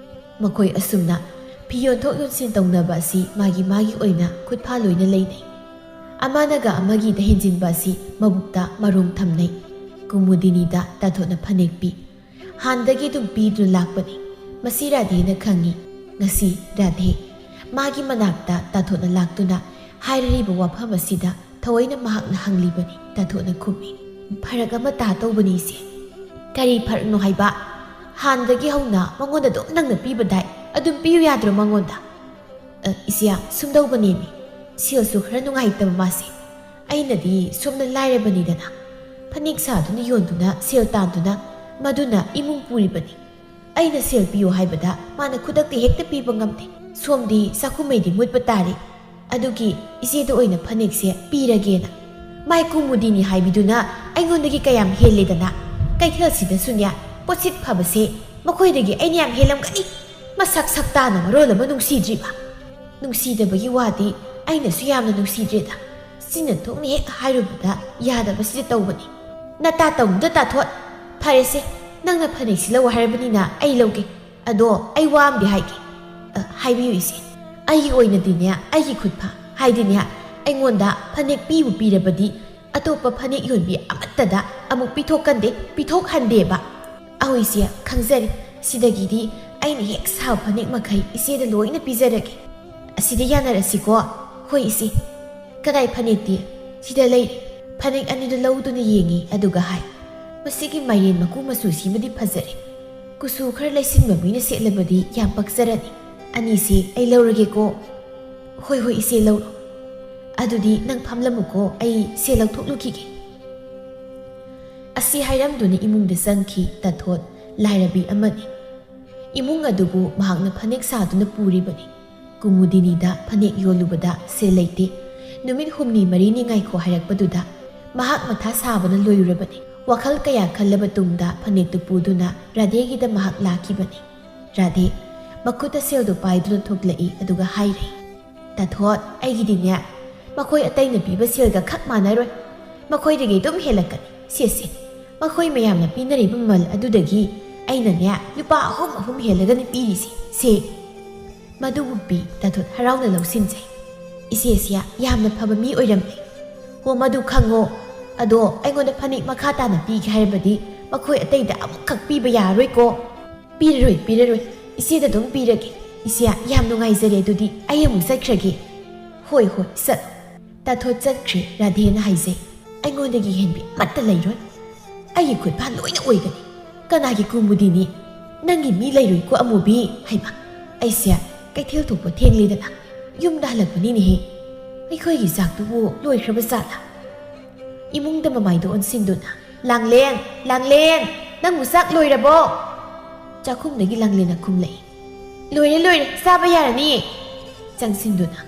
ꯃꯈꯣꯏ ꯑꯁꯨꯝꯅ ꯐꯤ ꯌꯣꯟꯊꯣꯛ ꯌꯣꯟꯁꯤꯟ ꯇꯧꯅꯕ ꯑꯁꯤ ꯃꯥꯒꯤ ꯑꯣꯏꯅ ꯈꯨꯠꯐꯥ ꯂꯣꯏꯅ ꯂꯩꯅꯩ ꯑꯃꯅꯒ ꯑꯃꯒꯤꯗ ꯍꯦꯟꯖꯤꯟꯕ ꯑꯁꯤ ꯃꯕꯨꯛꯇ ꯃꯔꯣꯡ ꯊꯝꯅꯩ ꯀꯨꯃꯨꯗꯤꯅꯤꯗ ꯇꯥꯊꯣꯠꯅ ꯐꯅꯦꯛ ꯄꯤ ꯍꯥꯟꯗꯒꯤ ꯑꯗꯨꯝ ꯄꯤꯗꯨꯅ ꯂꯥꯛꯄꯅꯤ ꯃꯁꯤ ꯔꯥꯙꯦꯅ ꯈꯪꯉꯤ ꯉꯁꯤ ꯔꯥꯙꯦ ꯃꯥꯒꯤ ꯃꯅꯥꯛꯇ ꯇꯥꯊꯣꯠꯅ ꯂꯥꯛꯇꯨꯅ ꯍꯥꯏꯔꯤꯕ ꯋꯥꯐꯝ ꯑꯁꯤꯗ ꯊꯑꯣꯏꯅ ꯃꯍꯥꯛꯅ ꯍꯪꯂꯤꯕꯅꯤ ꯇꯥꯊꯣꯠꯅ ꯈꯨꯝꯃꯤ ꯐꯔꯛ ꯑꯃ ꯇꯧꯕꯅꯤ ꯏꯆꯦ ꯀꯔꯤ ꯐꯔꯛꯅꯣ ꯍꯥꯏꯕ ꯍꯥꯟꯗꯒꯤ ꯍꯧꯅ ꯃꯉꯣꯟꯗ ꯑꯗꯨꯝ ꯅꯪꯅ ꯄꯤꯕꯗꯥꯏ ꯑꯗꯨꯝ ꯄꯤꯌꯨ ꯌꯥꯗ꯭ꯔꯣ ꯃꯉꯣꯟꯗ ꯏꯆꯦ ꯁꯨꯝꯗꯧꯕꯅꯦꯃꯤ ꯁꯦꯜꯁꯨ ꯈꯔ ꯅꯨꯡꯉꯥꯏꯇꯕ ꯃꯥꯁꯦ ꯑꯩꯅꯗꯤ ꯁꯣꯝꯅ ꯂꯥꯏꯔꯕꯅꯤꯗꯅ ꯐꯅꯦꯛ ꯁꯥꯗꯨꯅ ꯌꯣꯟꯗꯨꯅ ꯁꯦꯜ ꯇꯥꯟꯗꯨꯅ ꯃꯗꯨꯅ ꯏꯃꯨꯡ ꯄꯨꯔꯤꯕꯅꯤ ꯑꯩꯅ ꯁꯦꯜ ꯄꯤꯌꯨ ꯍꯥꯏꯕꯗ ꯃꯥꯅ ꯈꯨꯗꯛꯇ ꯍꯦꯛꯇ ꯄꯤꯕ ꯉꯝꯗꯦ ꯁꯣꯝꯗꯤ ꯆꯥꯛꯈꯨꯝꯃꯩꯗꯤ ꯃꯨꯠꯄ ꯇꯥꯔꯦ ꯑꯗꯨꯒꯤ ꯏꯆꯦꯗ ꯑꯣꯏꯅ ꯐꯅꯦꯛꯁꯦ ꯄꯤꯔꯒꯦꯅ ꯃꯥꯏ ꯀꯨꯃꯨꯗꯤꯅꯤ ꯍꯥꯏꯕꯤꯗꯨꯅ ꯑꯩꯉꯣꯟꯗꯒꯤ ꯀꯌꯥꯝ ꯍꯦꯜꯂꯦꯗꯅ ꯀꯩꯊꯦꯜꯁꯤꯗꯁꯨꯅꯦ ꯄꯣꯠꯁꯤꯠ ꯐꯕꯁꯦ ꯃꯈꯣꯏꯗꯒꯤ ꯑꯩꯅ ꯌꯥꯝ ꯍꯦꯜꯂꯝꯒꯅꯤ ꯃꯁꯛ ꯁꯛꯇꯥꯅ ꯃꯔꯣꯜ ꯑꯃ ꯅꯨꯡꯁꯤꯗ꯭ꯔꯤꯕ ꯅꯨꯡꯁꯤꯗꯕꯒꯤ ꯋꯥꯗꯤ ꯑꯩꯅꯁꯨ ꯌꯥꯝꯅ ꯅꯨꯡꯁꯤꯗ꯭ꯔꯦꯗ ꯆꯤꯟꯅ ꯊꯣꯛꯅ ꯍꯦꯛ ꯍꯥꯏꯔꯨꯕꯗ ꯌꯥꯗꯕꯁꯤꯗ ꯇꯧꯕꯅꯤ ꯅꯇꯥ ꯇꯧꯅꯨꯗ ꯇꯥꯊꯣꯠ ꯐꯔꯦꯁꯦ ꯅꯪꯅ ꯐꯅꯦꯛꯁꯤ ꯂꯧ ꯍꯥꯏꯔꯕꯅꯤꯅ ꯑꯩ ꯂꯧꯒꯦ ꯑꯗꯣ ꯑꯩ ꯋꯥ ꯑꯃꯗꯤ ꯍꯥꯏꯒꯦ ꯍꯥꯏꯕꯤꯌꯨ ꯏꯆꯦ ꯑꯩꯒꯤ ꯑꯣꯏꯅꯗꯤꯅꯦ ꯑꯩꯒꯤ ꯈꯨꯠꯐꯥ ꯍꯥꯏꯗꯤꯅꯦ ꯑꯩꯉꯣꯟꯗ ꯐꯅꯦꯛ ꯄꯤꯕꯨ ꯄꯤꯔꯕꯗꯤ ꯑꯇꯣꯞꯄ ꯐꯅꯦꯛ ꯌꯣꯟꯕꯤ ꯑꯃꯠꯇꯗ ꯑꯃꯨꯛ ꯄꯤꯊꯣꯛꯍꯟꯗꯦꯕ ꯑꯧ ꯏꯆꯦ ꯈꯪꯖꯔꯤ ꯁꯤꯗꯒꯤꯗꯤ ꯑꯩꯅ ꯍꯦꯛ ꯁꯥꯕ ꯐꯅꯦꯛ ꯃꯈꯩ ꯏꯆꯦꯗ ꯂꯣꯏꯅ ꯄꯤꯖꯔꯒꯦ ꯑꯁꯤꯗ ꯌꯥꯅꯔꯁꯤꯀꯣ ꯍꯣꯏ ꯏꯆꯦ ꯀꯗꯥꯏ ꯐꯅꯦꯛꯇꯤ ꯁꯤꯗ ꯂꯩꯔꯦ ꯐꯅꯦꯛ ꯑꯅꯤꯗꯨ ꯂꯧꯗꯨꯅ ꯌꯦꯡꯉꯤ ꯑꯗꯨꯒ ꯍꯥꯏ ꯃꯁꯤꯒꯤ ꯃꯥꯏꯔꯦꯟ ꯃꯀꯨ ꯃꯆꯨꯁꯤꯃꯗꯤ ꯐꯖꯔꯦ ꯀꯨꯆꯨ ꯈꯔ ꯂꯩꯁꯤꯟꯕ ꯃꯤꯅ ꯁꯦꯠꯂꯕꯗꯤ ꯌꯥꯝ ꯄꯛꯆꯔꯅꯤ ꯑꯅꯤꯁꯤ ꯑꯩ ꯂꯧꯔꯒꯦꯀꯣ ꯍꯣꯏ ꯏꯆꯦ ꯂꯧꯔꯣ ꯑꯗꯨꯗꯤ ꯅꯪ ꯐꯝꯂꯝꯃꯨꯀꯣ ꯑꯩ ꯁꯦꯜ ꯂꯧꯊꯣꯛꯂꯨꯈꯤꯒꯦ ꯑꯁꯤ ꯍꯥꯏꯔꯝꯗꯨꯅ ꯏꯃꯨꯡꯗ ꯆꯪꯈꯤ ꯇꯥꯊꯣꯠ ꯂꯥꯏꯔꯕꯤ ꯑꯃꯅꯤ ꯏꯃꯨꯡ ꯑꯗꯨꯕꯨ ꯃꯍꯥꯛꯅ ꯐꯅꯦꯛ ꯁꯥꯗꯨꯅ ꯄꯨꯔꯤꯕꯅꯤ ꯀꯨꯃꯨꯗꯤꯅꯤꯗ ꯐꯅꯦꯛ ꯌꯣꯜꯂꯨꯕꯗ ꯁꯦꯜ ꯂꯩꯇꯦ ꯅꯨꯃꯤꯠ 6-9 ꯉꯥꯏꯈꯣ ꯍꯥꯏꯔꯛꯄꯗꯨꯗ ꯃꯍꯥꯛ ꯃꯊꯥ ꯁꯥꯕꯅ ꯂꯣꯏꯔꯨꯔꯕꯅꯤ ꯋꯥꯈꯜ ꯀꯌꯥ ꯈꯜꯂꯕ ꯇꯨꯡꯗ ꯐꯅꯦꯛꯇꯨ ꯄꯨꯗꯨꯅ ꯔꯥꯙꯦꯒꯤꯗ ꯃꯍꯥꯛ ꯂꯥꯛꯈꯤꯕꯅꯤ ꯔꯥꯙꯦ ꯃꯈꯨꯠꯇ ꯁꯦꯜꯗꯨ ꯄꯥꯏꯗꯨꯅ ꯊꯣꯛꯂꯛꯏ ꯑꯗꯨꯒ ꯍꯥꯏꯔꯦ ꯇꯥꯊꯣꯠ ꯑꯩꯒꯤꯗꯤꯅꯦ ꯃꯈꯣꯏ ꯑꯇꯩꯅ ꯄꯤꯕ ꯁꯦꯜꯒ ꯈꯛ ꯃꯥꯟꯅꯔꯣꯏ ꯃꯈꯣꯏꯗꯒꯤ ꯑꯗꯨꯝ ꯍꯦꯜꯂꯛꯀꯅꯤ ꯁꯦ ꯃꯈꯣꯏ ꯃꯌꯥꯝꯅ ꯄꯤꯅꯔꯤꯕ ꯃꯃꯜ ꯑꯗꯨꯗꯒꯤ ꯑꯩꯅꯅꯦ ꯂꯨꯄꯥ 3 ꯍꯦꯜꯂꯒꯅꯤ ꯄꯤꯔꯤꯁꯦ ꯁꯦ ꯃꯗꯨꯕꯨ ꯄꯤ ꯇꯥꯊꯣꯠ ꯍꯔꯥꯎꯅ ꯂꯧꯁꯤꯟꯖꯩ ꯏꯆꯦꯁꯤꯌꯥ ꯌꯥꯝꯅ ꯐꯕ ꯃꯤ ꯑꯣꯏꯔꯝꯃꯦ ꯍꯣ ꯃꯗꯨ ꯈꯪꯉꯣ ꯑꯗꯣ ꯑꯩꯉꯣꯟꯗ ꯐꯅꯦꯛ ꯃꯈꯥ ꯇꯥꯅ ꯄꯤꯒꯦ ꯍꯥꯏꯔꯕꯗꯤ ꯃꯈꯣꯏ ꯑꯇꯩꯗ ꯑꯃꯨꯛꯈꯛ ꯄꯤꯕ ꯌꯥꯔꯣꯏꯀꯣ ꯄꯤꯔꯔꯣꯏ ꯏꯆꯦꯗ ꯑꯗꯨꯝ ꯄꯤꯔꯒꯦ ꯏꯆꯦ ꯌꯥꯝ ꯅꯨꯡꯉꯥꯏꯖꯔꯦ ꯑꯗꯨꯗꯤ ꯑꯩ ꯑꯃꯨꯛ ꯆꯠꯈ꯭ꯔꯒꯦ ꯍꯣꯏ ꯆꯠ ꯇꯥꯊꯣꯠ ꯆꯠꯈ꯭ꯔꯦ ꯔꯥꯙꯦꯅ ꯍꯥꯏꯖꯩ ꯑꯩꯉꯣꯟꯗꯒꯤ ꯍꯦꯟꯕꯤ ꯑꯃꯠꯇ ꯂꯩꯔꯣꯏ ꯑꯩꯒꯤ ꯈꯨꯠꯐꯥ ꯂꯣꯏꯅ ꯑꯣꯏꯒꯅꯤ ꯀꯅꯥꯒꯤ ꯀꯨꯃꯨꯗꯤꯅꯤ ꯅꯪꯒꯤ ꯃꯤ ꯂꯩꯔꯣꯏꯀꯣ ꯑꯃꯨꯕꯤ ꯍꯩꯃ ꯑꯩꯁꯦ ꯀꯩꯊꯦꯜ ꯊꯣꯛꯄ ꯊꯦꯡꯂꯤꯗꯅ ꯌꯨꯝꯗ ꯍꯜꯂꯛꯄꯅꯤꯅꯦꯍꯦ ꯑꯩꯈꯣꯏꯒꯤ ꯆꯥꯛꯇꯨꯕꯨ ꯂꯣꯏꯈ꯭ꯔꯕ ꯖꯥꯠꯂꯥ ꯏꯃꯨꯡꯗ ꯃꯃꯥꯏꯗ ꯑꯣꯟꯁꯤꯟꯗꯨꯅ ꯂꯥꯡꯂꯦꯟ ꯅꯪꯕꯨ ꯆꯥꯛ ꯂꯣꯏꯔꯕꯣ ꯆꯥꯛꯈꯨꯝꯗꯒꯤ ꯂꯥꯡꯂꯦꯟꯅ ꯈꯨꯝꯂꯛꯏ ꯂꯣꯏꯔꯦ ꯆꯥꯕ ꯌꯥꯔꯅꯤꯌꯦ ꯆꯪꯁꯤꯟꯗꯨꯅ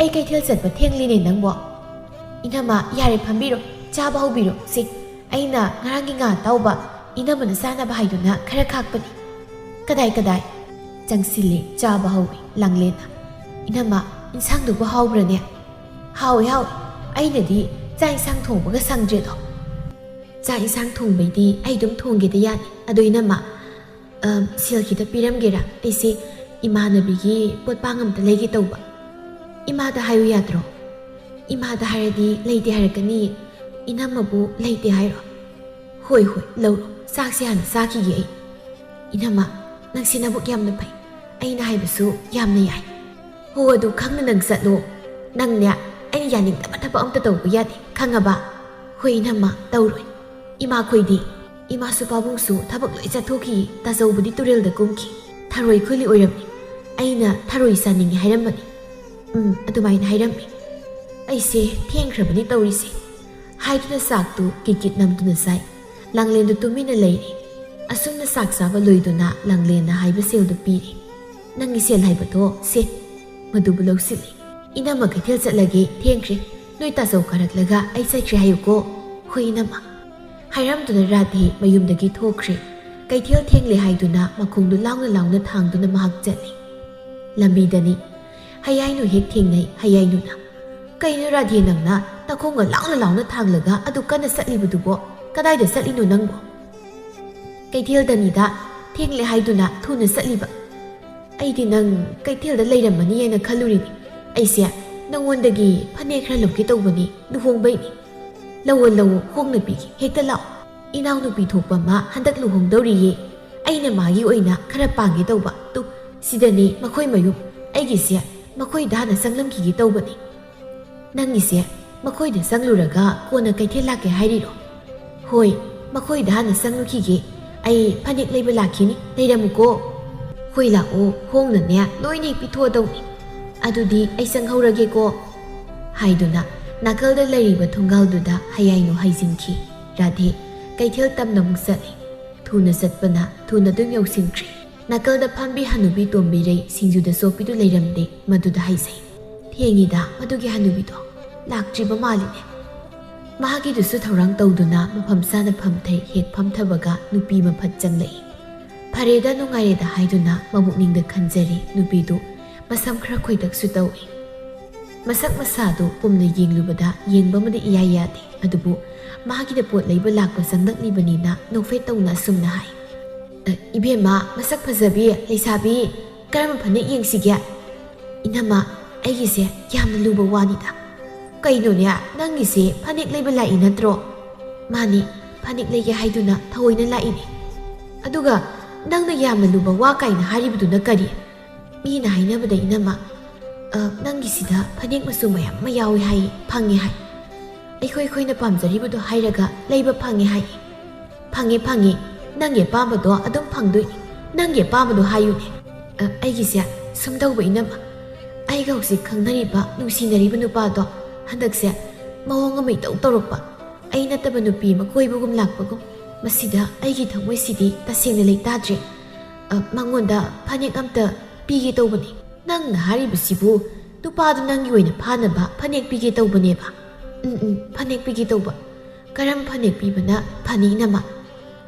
ꯑꯩ ꯀꯩꯊꯦꯜ ꯆꯠꯄ ꯊꯦꯡꯂꯤꯅꯦ ꯅꯪꯕꯣ ꯏꯅꯝꯃ ꯌꯥꯔꯦ ꯐꯝꯕꯤꯔꯣ ꯆꯥꯕ ꯍꯧꯕꯤꯔꯣ ꯁꯤ ꯑꯩꯅ ꯉꯔꯥꯡꯒꯤ ꯉꯥ ꯑꯇꯥꯎꯕ ꯏꯅꯝꯃꯅ ꯆꯥꯅꯕ ꯍꯥꯏꯗꯨꯅ ꯈꯔ ꯈꯥꯛꯄꯅꯤ ꯀꯗꯥꯏ ꯆꯪꯁꯤꯜꯂꯦ ꯆꯥꯕ ꯍꯧꯏ ꯂꯥꯡꯂꯦꯟꯅ ꯏꯅꯝꯃ ꯏꯟꯁꯥꯡꯗꯨꯕꯨ ꯍꯥꯎꯕ꯭ꯔꯅꯦ ꯍꯥꯎꯏ ꯑꯩꯅꯗꯤ ꯆꯥꯛ ꯏꯟꯁꯥꯡ ꯊꯣꯡꯕꯒ ꯁꯪꯗ꯭ꯔꯦꯗꯣ ꯆꯥꯛ ꯏꯟꯁꯥꯡ ꯊꯣꯡꯕꯩꯗꯤ ꯑꯩ ꯑꯗꯨꯝ ꯊꯣꯡꯒꯦꯗ ꯌꯥꯅꯤ ꯑꯗꯣ ꯏꯅꯝꯃ ꯁꯦꯜ ꯈꯤꯇ ꯄꯤꯔꯝꯒꯦꯔꯥ ꯑꯩꯁꯦ ꯏꯃꯥꯟꯅꯕꯤꯒꯤ ꯄꯣꯠꯄꯥꯡ ꯑꯝꯇ ꯂꯩꯒꯦ ꯇꯧꯕ Imada hayo yadro. Imada haradi leite harakani. Inamabu leite hairo. Hoi lauro. Saksi hana saki ye. Inama nang sinabuk yamna pai. Aina haibasu yamna yai. Ho adu khangna nang satlo. Nang nya aina yaning taba amta tawbu yadi. Khangaba. Hoi inama tawroi. Ima khoidi. Ima su pabungsu thabak loi chathoki tazawbudi turel da kumki. Tharoi khuli oiramni. Aina tharoi saningi hairamani. Adumaina hairammi. Aise thengkhrabani tawrise. Haiduna saktu kikit namduna sai. Langlendu tumina leiri. Asumna sak saba loiduna langlena haiba seldu piri. Nangi sel haiba to se. Madubu lausili. Inama kaithel chatlage thengkhre. Noi tasaw karaklaga ai saikre hayuko. Hoi inama. Hairamduna Radhe mayumdagi thokre. Kaithel thengle haiduna makhungdu launa thangduna mahak chatli. Lambidani. Hayainu hek thengnai hayainuna. Kaino Radhe nangna takhonga launa thanglaga adu kana satlibudubo. Kadai da satlino nangbo. Kaithel danida thengle haiduna thuna satliba. Aidi nang kaithel da leiramani ena khalurini. Aise nangondagi phane khra lobki tawbani luhongbaini. Lawo hongna pigi hekta lao. Inaw nupi thokpa ma handak luhongdawri ye. Aina magi oina khara pangi tawba tu sidani makhoi mayum. Aigi se makhoi dana sanglamki tawbani. Nangi se makhoi da sangluraga kona kaithel lake hairiro. Hoi, makhoi dana sangluki ai phanik leiba lakhini leiramuko. Hoi lao hongna ne loini pitho dawni. Adudi ai sanghaurage ko. Haiduna nakalda leiriba thungalduda hayaino haijinki. Radhe kaithel tamna muksali. Thuna satpana thuna dum yausinkri. Nakalda phambi hanubi tombirei singjuda sopidu leiramde maduda haisai. Thengida madugi hanubido laktriba maline. Mahagidusu thaurang tawduna mafam sana phamthai hek phamthabaga nupi maphat changlei. Phareda nungaireda haiduna mamukningda khanjari nupidu masam khra khoidaksu tawi. Masak masadu pumna yenglubada yengbamada iyayade adubu mahagida pot leiba lakpa sangdaklibanina nokfet tawna sumna hai. Ibema masak phajabi leisabi karama phane yengsigya. Inama aigise yamna luba wanida. Kaino nya nangise phanik leiba lai natro. Mani phanik leige haiduna thaoina laini. Aduga nangna yamna luba wa kaina haribuduna kari. Mina hainabada inama nangisida phanik masu mayam mayawi hai phangi hai. Khoina pamjaribudo hairaga leiba phangi hai. Phangi nange pamado adum phangdoi. Nange pamado hayune. Aigise sumdauba inama. Aiga hosi khangnariba nungsinariba nupado handakse mawonga mai tawrokpa. Ai nataba nupi makoibugum lakpagum. Masida aigi thangmoi sidi tasengna leitadre. Mangonda phanik amta pige tawbani. Nang haribasibu nupadu nangi oina phanaba phanik pige tawbaneba. Phanik pige tawba. Karam phanik pibana phani nama.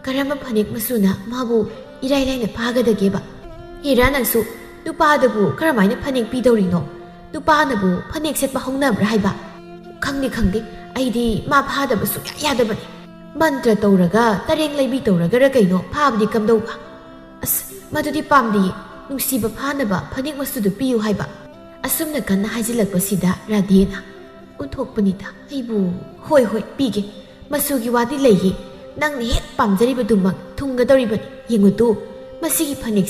Karama phanik masuna mabu irai laina phagadageba. Hira nangsu nupadabu karamaina phanik pidawrino. Nupanabu phanik setba hongnabra haiba. Khangdi aidi ma phadaba sukya yadabani. Mantra tawraga tareng leibi tawraga ra kaino phabdi kamdawba. As madudi pamdi nungsiba phanaba phanik masudu piyu haiba. Asumna kanna hajilakpasida Radhena unthokpanida aibu hoi pige masugi wadi leihi nangni hek pamjaribadumak thungadawribani yengutu masigi phanik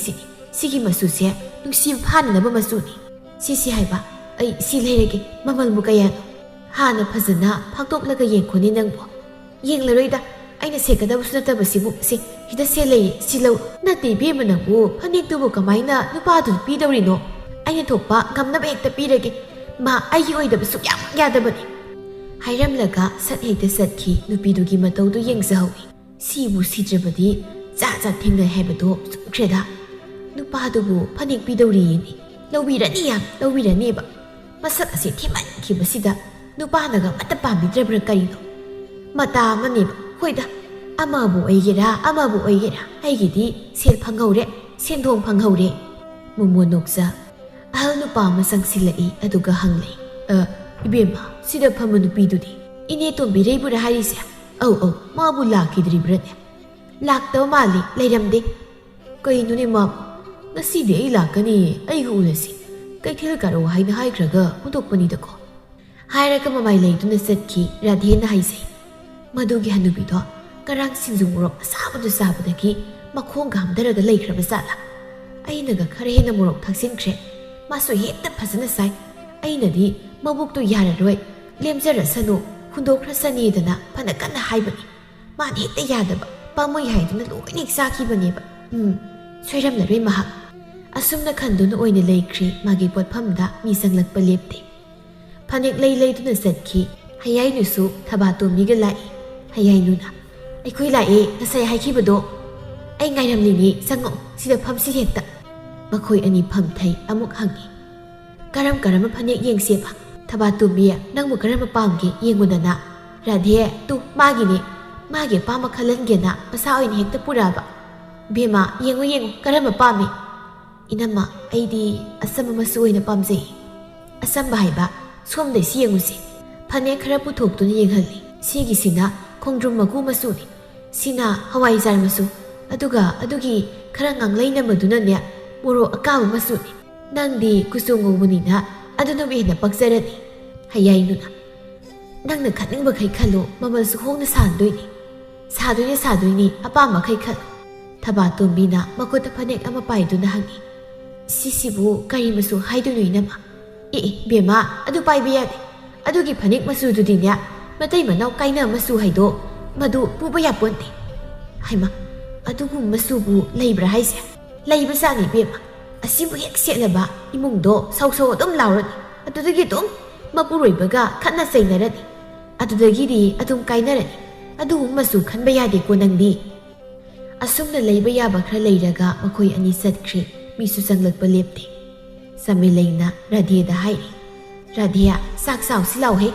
sigi masuse nungsiba phananaba masuni. Sisi haiba ai si leirege mamalmu kayano. Hana phajana phaktoklaga yengkhoni nangbo. Yenglaroida aina sekadabusu natabasibu se hida selei silau nati bema nangbu phanik tubu kamaina nupadu pidawrino. Aina thokpa ngamnaba hekta pirage ma aigi oidabasu yam yadabani. Hairamlaga sat hekta satki nupidugi matawdu yengzahawi. Sibu sidrabadi za thengai haibado sumkreda. Nupadubu phanik pidawriyeni. Lawbiraniba. Masak ase thimankibasida nupanaga mata pambidrebra karino. Mata maneba hoida amabu oigera aigidi sel phanghaure sendong phanghaure. Mumo noksa ahal nupa masang silai aduga hanglei. Ibema sida phama nupidudi ine tombireibura harise. Au mabu lakidribrane. Laktaw mali leiramde. Kainune mabu nasidi ai lakani ai ulasi. ꯀꯩꯊꯦꯜ ꯀꯥꯔꯣ ꯍꯥꯏꯅ ꯍꯥꯏꯈ꯭ꯔꯒ ꯍꯨꯟꯗꯣꯛꯄꯅꯤꯗꯀꯣ ꯍꯥꯏꯔꯒ ꯃꯃꯥꯏ ꯂꯩꯗꯨꯅ ꯆꯠꯈꯤ ꯔꯥꯙꯦꯅ ꯍꯥꯏꯖꯩ ꯃꯗꯨꯒꯤ ꯍꯅꯨꯕꯤꯗꯣ ꯉꯔꯥꯡ ꯁꯤꯡꯖꯨ ꯃꯣꯔꯣꯛ ꯑꯁꯥꯕꯗꯨ ꯆꯥꯕꯗꯒꯤ ꯃꯈꯣꯡꯒ ꯍꯥꯝꯊꯔꯒ ꯂꯩꯈ꯭ꯔꯕ ꯖꯥꯠꯂꯥ ꯑꯩꯅꯒ ꯈꯔ ꯍꯦꯟꯅ ꯃꯣꯔꯣꯛ ꯊꯥꯛꯆꯤꯟꯈ꯭ꯔꯦ ꯃꯥꯁꯨ ꯍꯦꯛꯇ ꯐꯖꯅ ꯁꯥꯏ ꯑꯩꯅꯗꯤ ꯃꯕꯨꯛꯇꯨ ꯌꯥꯔꯔꯣꯏ ꯂꯦꯝꯖꯔꯁꯅꯨ ꯍꯨꯟꯗꯣꯛꯈ꯭ꯔꯁꯅꯤꯗꯅ ꯐꯅ ꯀꯟꯅ ꯍꯥꯏꯕꯅꯤ ꯃꯥꯅ ꯍꯦꯛꯇ ꯌꯥꯗꯕ ꯄꯥꯝꯃꯣꯏ ꯍꯥꯏꯗꯨꯅ ꯂꯣꯏꯅ ꯍꯦꯛ ꯆꯥꯈꯤꯕꯅꯦꯕ ꯁꯣꯏꯔꯝꯂꯔꯣꯏ ꯃꯍꯥꯛ ꯑꯁꯨꯝꯅ ꯈꯟꯗꯨꯅ ꯑꯣꯏꯅ ꯂꯩꯈ꯭ꯔꯤ ꯃꯥꯒꯤ ꯄꯣꯠꯐꯝꯗ ꯃꯤ ꯆꯪꯂꯛꯄ ꯂꯦꯞꯇꯦ ꯐꯅꯦꯛ ꯂꯩꯗꯨꯅ ꯆꯠꯈꯤ ꯍꯌꯥꯏꯅꯨꯁꯨ ꯊꯕꯥꯇꯣꯝꯕꯤꯒ ꯂꯥꯛꯏ ꯍꯌꯥꯏꯅꯨꯅ ꯑꯩꯈꯣꯏ ꯂꯥꯛꯑꯦ ꯉꯁꯥꯏ ꯍꯥꯏꯈꯤꯕꯗꯣ ꯑꯩ ꯉꯥꯏꯔꯝꯂꯤꯅꯤ ꯆꯪꯉꯛꯑꯣ ꯁꯤꯗ ꯐꯝꯁꯤ ꯍꯦꯛꯇ ꯃꯈꯣꯏ ꯑꯅꯤ ꯐꯝꯊꯩ ꯑꯃꯨꯛ ꯍꯪꯉꯤ ꯀꯔꯝꯕ ꯐꯅꯦꯛ ꯌꯦꯡꯁꯦꯕ ꯊꯕꯥꯇꯣꯝꯕꯤ ꯅꯪꯕꯨ ꯀꯔꯝꯕ ꯄꯥꯝꯒꯦ ꯌꯦꯡꯉꯨꯗꯅ ꯔꯥꯙꯦ ꯇꯨ ꯃꯥꯒꯤꯅꯦ ꯃꯥꯒꯤ ꯑꯄꯥꯝꯕ ꯈꯜꯍꯟꯒꯦꯅ ꯄꯩꯁꯥ ꯑꯣꯏꯅ ꯍꯦꯛꯇ ꯄꯨꯔꯛꯑꯕ ꯕꯦꯃꯥ ꯌꯦꯡꯉꯨ ꯀꯔꯝꯕ ꯄꯥꯝꯃꯤ ꯏꯅꯝꯃ ꯑꯩꯗꯤ ꯑꯁꯝꯕ ꯃꯆꯨ ꯑꯣꯏꯅ ꯄꯥꯝꯖꯩ ꯑꯁꯝꯕ ꯍꯥꯏꯕ ꯁꯣꯝꯗ ꯁꯤ ꯌꯦꯡꯉꯨꯁꯤ ꯐꯅꯦꯛ ꯈꯔ ꯄꯨꯊꯣꯛꯇꯨꯅ ꯌꯦꯡꯍꯜꯂꯤ ꯁꯤꯒꯤꯁꯤꯅ ꯈꯣꯡꯗ꯭ꯔꯨꯝ ꯃꯀꯨ ꯃꯆꯨꯅꯤ ꯁꯤꯅ ꯍꯋꯥꯏꯖꯥꯔ ꯃꯆꯨ ꯑꯗꯨꯒ ꯑꯗꯨꯒꯤ ꯈꯔ ꯉꯥꯡꯂꯩꯅꯕꯗꯨꯅꯅꯦ ꯃꯣꯔꯣꯛ ꯑꯀꯥꯕ ꯃꯆꯨꯅꯤ ꯅꯪꯗꯤ ꯀꯨꯆꯨ ꯉꯧꯕꯅꯤꯅ ꯑꯗꯨꯅꯕꯨ ꯍꯦꯟꯅ ꯄꯛꯆꯔꯅꯤ ꯍꯌꯥꯏꯅꯨꯅ ꯅꯪꯅ ꯈꯟꯅꯤꯡꯕꯈꯩ ꯈꯜꯂꯣ ꯃꯃꯜꯁꯨ ꯍꯣꯡꯅ ꯁꯥꯗꯣꯏꯅꯤ ꯑꯄꯥꯝꯕꯈꯩ ꯈꯜꯂꯣ ꯊꯕꯥꯇꯣꯝꯕꯤꯅ ꯃꯈꯨꯠꯇ ꯐꯅꯦꯛ ꯑꯃ ꯄꯥꯏꯗꯨꯅ ꯍꯪꯉꯤ ꯁꯤꯁꯤꯕꯨ ꯀꯔꯤ ꯃꯆꯨ ꯍꯥꯏꯗꯣꯏꯅꯣ ꯏꯅꯝꯃ ꯕꯦꯃꯥ ꯑꯗꯨ ꯄꯥꯏꯕ ꯌꯥꯗꯦ ꯑꯗꯨꯒꯤ ꯐꯅꯦꯛ ꯃꯆꯨꯗꯨꯗꯤꯅꯦ ꯃꯇꯩ ꯃꯅꯥꯎ ꯀꯥꯏꯅ ꯃꯆꯨ ꯍꯥꯏꯗꯣ ꯃꯗꯨ ꯄꯨꯕ ꯌꯥꯄꯣꯟꯇꯦ ꯍꯥꯏꯃ ꯑꯗꯨꯒꯨꯝꯕ ꯃꯆꯨꯕꯨ ꯂꯩꯕ꯭ꯔꯥ ꯍꯥꯏꯁꯦ ꯂꯩꯕꯖꯥꯠꯅꯤ ꯕꯦꯃꯥ ꯑꯁꯤꯕꯨ ꯍꯦꯛ ꯁꯦꯠꯂꯕ ꯏꯃꯨꯡꯗꯣ ꯁꯧ ꯑꯗꯨꯝ ꯂꯥꯎꯔꯅꯤ ꯑꯗꯨꯗꯒꯤ ꯑꯗꯨꯝ ꯃꯄꯨꯔꯣꯏꯕꯒ ꯈꯠꯅ ꯆꯩꯅꯔꯅꯤ ꯑꯗꯨꯗꯒꯤꯗꯤ ꯑꯗꯨꯝ ꯀꯥꯏꯅꯔꯅꯤ ꯑꯗꯨꯒꯨꯝꯕ ꯃꯆꯨ ꯈꯟꯕ ꯌꯥꯗꯦꯀꯣ ꯅꯪꯗꯤ ꯑꯁꯨꯝꯅ ꯂꯩꯕ ꯌꯥꯕ ꯈꯔ ꯂꯩꯔꯒ ꯃꯈꯣꯏ ꯑꯅꯤ ꯆꯠꯈ꯭ꯔꯤ ꯃꯤꯁꯨ ꯆꯪꯂꯛꯄ ꯂꯦꯞꯇꯦ ꯆꯃꯦꯂꯩꯅ ꯔꯥꯙꯦꯗ ꯍꯥꯏꯔꯤ ꯔꯥꯙꯦ ꯆꯥꯛ ꯆꯥꯎꯁꯤ ꯂꯥꯎꯍꯦ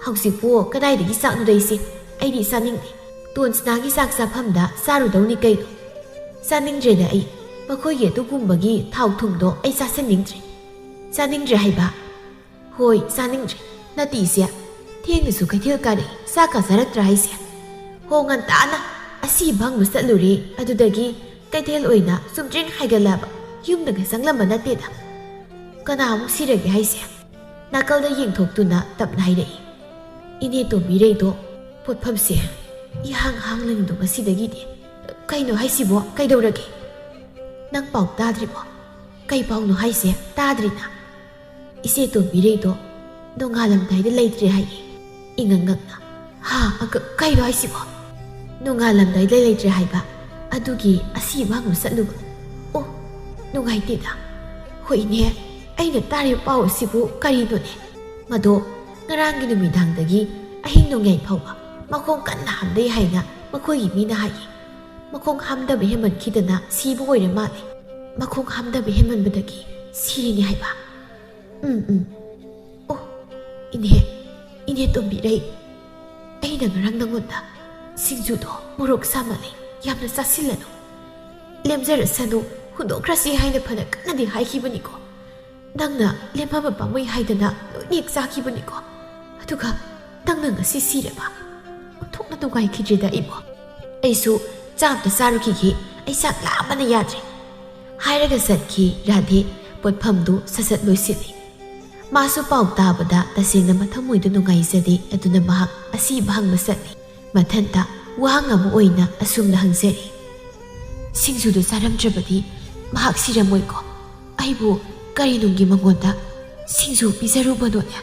ꯍꯧꯖꯤꯛꯄꯨ ꯀꯗꯥꯏꯗꯒꯤ ꯆꯥꯛꯅꯨꯗꯩꯁꯤ ꯑꯩꯗꯤ ꯆꯥꯅꯤꯡꯗꯦ ꯇꯣꯟꯁꯅꯥꯒꯤ ꯆꯥꯛ ꯆꯥꯐꯝꯗ ꯆꯥꯔꯨꯗꯧꯅꯤ ꯀꯩꯅꯣ ꯆꯥꯅꯤꯡꯗ꯭ꯔꯦꯅ ꯑꯩ ꯃꯈꯣꯏꯒꯤ ꯑꯗꯨꯒꯨꯝꯕꯒꯤ ꯊꯥꯎ ꯊꯨꯝꯗꯣ ꯑꯩ ꯆꯥꯅꯤꯡꯗ꯭ꯔꯦ ꯍꯥꯏꯕ ꯍꯣꯏ ꯆꯥꯅꯤꯡꯗ꯭ꯔꯦ ꯅꯇꯤꯁꯦ ꯊꯦꯡꯅꯁꯨ ꯀꯩꯊꯦꯜ ꯀꯥꯔꯛꯏ ꯆꯥꯛꯀ ꯆꯥꯔꯛꯇ꯭ꯔꯥ ꯍꯥꯏꯁꯦ ꯍꯣ ꯉꯟꯇꯥꯅ ꯑꯁꯤꯕ ꯍꯪꯕ ꯆꯠꯂꯨꯔꯦ ꯑꯗꯨꯗꯒꯤ ꯀꯩꯊꯦꯜ ꯑꯣꯏꯅ ꯆꯨꯝꯗ꯭ꯔꯤꯡ ꯍꯥꯏꯒꯠꯂꯕ ꯌꯨꯝꯗꯒ ꯆꯪꯂꯝꯕ ꯅꯠꯇꯦꯗ ꯀꯅꯥꯃꯨꯛ ꯁꯤꯔꯒꯦ ꯍꯥꯏꯁꯦ ꯅꯥꯀꯜꯗ ꯌꯦꯡꯊꯣꯛꯇꯨꯅ ꯇꯞꯅ ꯍꯥꯏꯔꯛꯏ ꯏꯅꯦ ꯇꯣꯝꯕꯤꯔꯩꯗꯣ ꯄꯣꯠꯐꯝꯁꯦ ꯏꯍꯥꯡ ꯍꯥꯡꯂꯅꯤꯗꯣ ꯉꯁꯤꯗꯒꯤꯗꯤ ꯀꯩꯅꯣ ꯍꯥꯏꯁꯤꯕꯣ ꯀꯩꯗꯧꯔꯒꯦ ꯅꯪ ꯄꯥꯎ ꯇꯥꯗ꯭ꯔꯤꯕꯣ ꯀꯩ ꯄꯥꯎꯅꯣ ꯍꯥꯏꯁꯦ ꯇꯥꯗ꯭ꯔꯤꯅ ꯏꯆꯦ ꯇꯣꯝꯕꯤꯔꯩꯗꯣ ꯅꯣꯡꯉꯥꯜꯂꯝꯗꯥꯏꯗ ꯂꯩꯇ꯭ꯔꯦ ꯍꯥꯏꯌꯦ ꯏꯉꯛꯉꯛꯅ ꯀꯩꯅꯣ ꯍꯥꯏꯁꯤꯕꯣ ꯅꯣꯡꯉꯥꯜꯂꯝꯗꯥꯏꯗ ꯂꯩꯇ꯭ꯔꯦ ꯍꯥꯏꯕ ꯑꯗꯨꯒꯤ ꯑꯁꯤꯕ ꯍꯪꯕ ꯆꯠꯂꯨꯕ ꯑꯣ ꯅꯨꯡꯉꯥꯏꯇꯦꯗ ꯍꯣꯏ ꯏꯅꯦ ꯑꯩꯅ ꯇꯥꯔꯤꯕ ꯄꯥꯎ ꯑꯁꯤꯕꯨ ꯀꯔꯤꯅꯣꯅꯦ ꯃꯗꯣ ꯉꯔꯥꯡꯒꯤ ꯅꯨꯃꯤꯗꯥꯡꯗꯒꯤ ꯑꯍꯤꯡ ꯅꯣꯡꯌꯥꯏ ꯐꯥꯎꯕ ꯃꯈꯣꯡ ꯀꯟꯅ ꯍꯥꯝꯗꯩ ꯍꯥꯏꯅ ꯃꯈꯣꯏꯒꯤ ꯃꯤꯅ ꯍꯥꯏꯌꯦ ꯃꯈꯣꯡ ꯍꯥꯝꯗꯕ ꯍꯦꯟꯃꯟꯈꯤꯗꯅ ꯁꯤꯕ ꯑꯣꯏꯔ ꯃꯥꯜꯂꯦ ꯃꯈꯣꯡ ꯍꯥꯝꯗꯕ ꯍꯦꯟꯃꯟꯕꯗꯒꯤ ꯁꯤꯔꯤꯅꯤ ꯍꯥꯏꯕ ꯑꯣ ꯏꯅꯦ ꯇꯣꯝꯕꯤꯔꯩ ꯑꯩꯅ ꯉꯔꯥꯡ ꯅꯪꯉꯣꯟꯗ ꯁꯤꯡꯖꯨꯗꯣ ꯃꯣꯔꯣꯛ ꯁꯥꯃꯜꯂꯦ ꯌꯥꯝꯅ ꯆꯥꯁꯤꯜꯂꯅꯨ ꯂꯦꯝꯖꯔꯁꯅꯨ ꯍꯨꯟꯗꯣꯛꯈ꯭ꯔꯁꯤ ꯍꯥꯏꯅ ꯐꯅ ꯀꯟꯅꯗꯤ ꯍꯥꯏꯈꯤꯕꯅꯤꯀꯣ ꯅꯪꯅ ꯂꯦꯝꯍꯕ ꯄꯥꯝꯃꯣꯏ ꯍꯥꯏꯗꯅ ꯂꯣꯏꯅ ꯍꯦꯛ ꯆꯥꯈꯤꯕꯅꯤꯀꯣ ꯑꯗꯨꯒ ꯅꯪꯅ ꯉꯁꯤ ꯁꯤꯔꯕ ꯑꯣꯟꯊꯣꯛꯅ ꯅꯨꯡꯉꯥꯏꯈꯤꯗ꯭ꯔꯦꯗ ꯑꯩꯕꯣ ꯑꯩꯁꯨ ꯆꯥꯛꯇ ꯆꯥꯔꯨꯈꯤꯒꯦ ꯑꯩ ꯆꯥꯛ ꯂꯥꯝꯕꯅ ꯌꯥꯗ꯭ꯔꯦ ꯍꯥꯏꯔꯒ ꯆꯠꯈꯤ ꯔꯥꯙꯦ ꯄꯣꯠꯐꯝꯗꯨ ꯁꯠ ꯂꯣꯏꯁꯤꯜꯂꯤ ꯃꯥꯁꯨ ꯄꯥꯎ ꯇꯥꯕꯗ ꯇꯁꯦꯡꯅ ꯃꯊꯃꯣꯏꯗ ꯅꯨꯡꯉꯥꯏꯖꯗꯦ ꯑꯗꯨꯅ ꯃꯍꯥꯛ ꯑꯁꯤꯕ ꯍꯪꯕ ꯆꯠꯂꯤ ꯃꯊꯟꯇ ꯋꯥꯍꯪ ꯑꯃ ꯑꯣꯏꯅ ꯑꯁꯨꯝꯅ ꯍꯪꯖꯔꯤ ꯁꯤꯡꯖꯨꯗꯨ ꯆꯥꯔꯝꯗ꯭ꯔꯕꯗꯤ ꯃꯍꯥꯛ ꯁꯤꯔꯝꯃꯣꯏꯀꯣ ꯑꯩꯕꯨ ꯀꯔꯤꯅꯨꯡꯒꯤ ꯃꯉꯣꯟꯗ ꯁꯤꯡꯖꯨ ꯄꯤꯖꯔꯨꯕꯅꯣꯅꯦ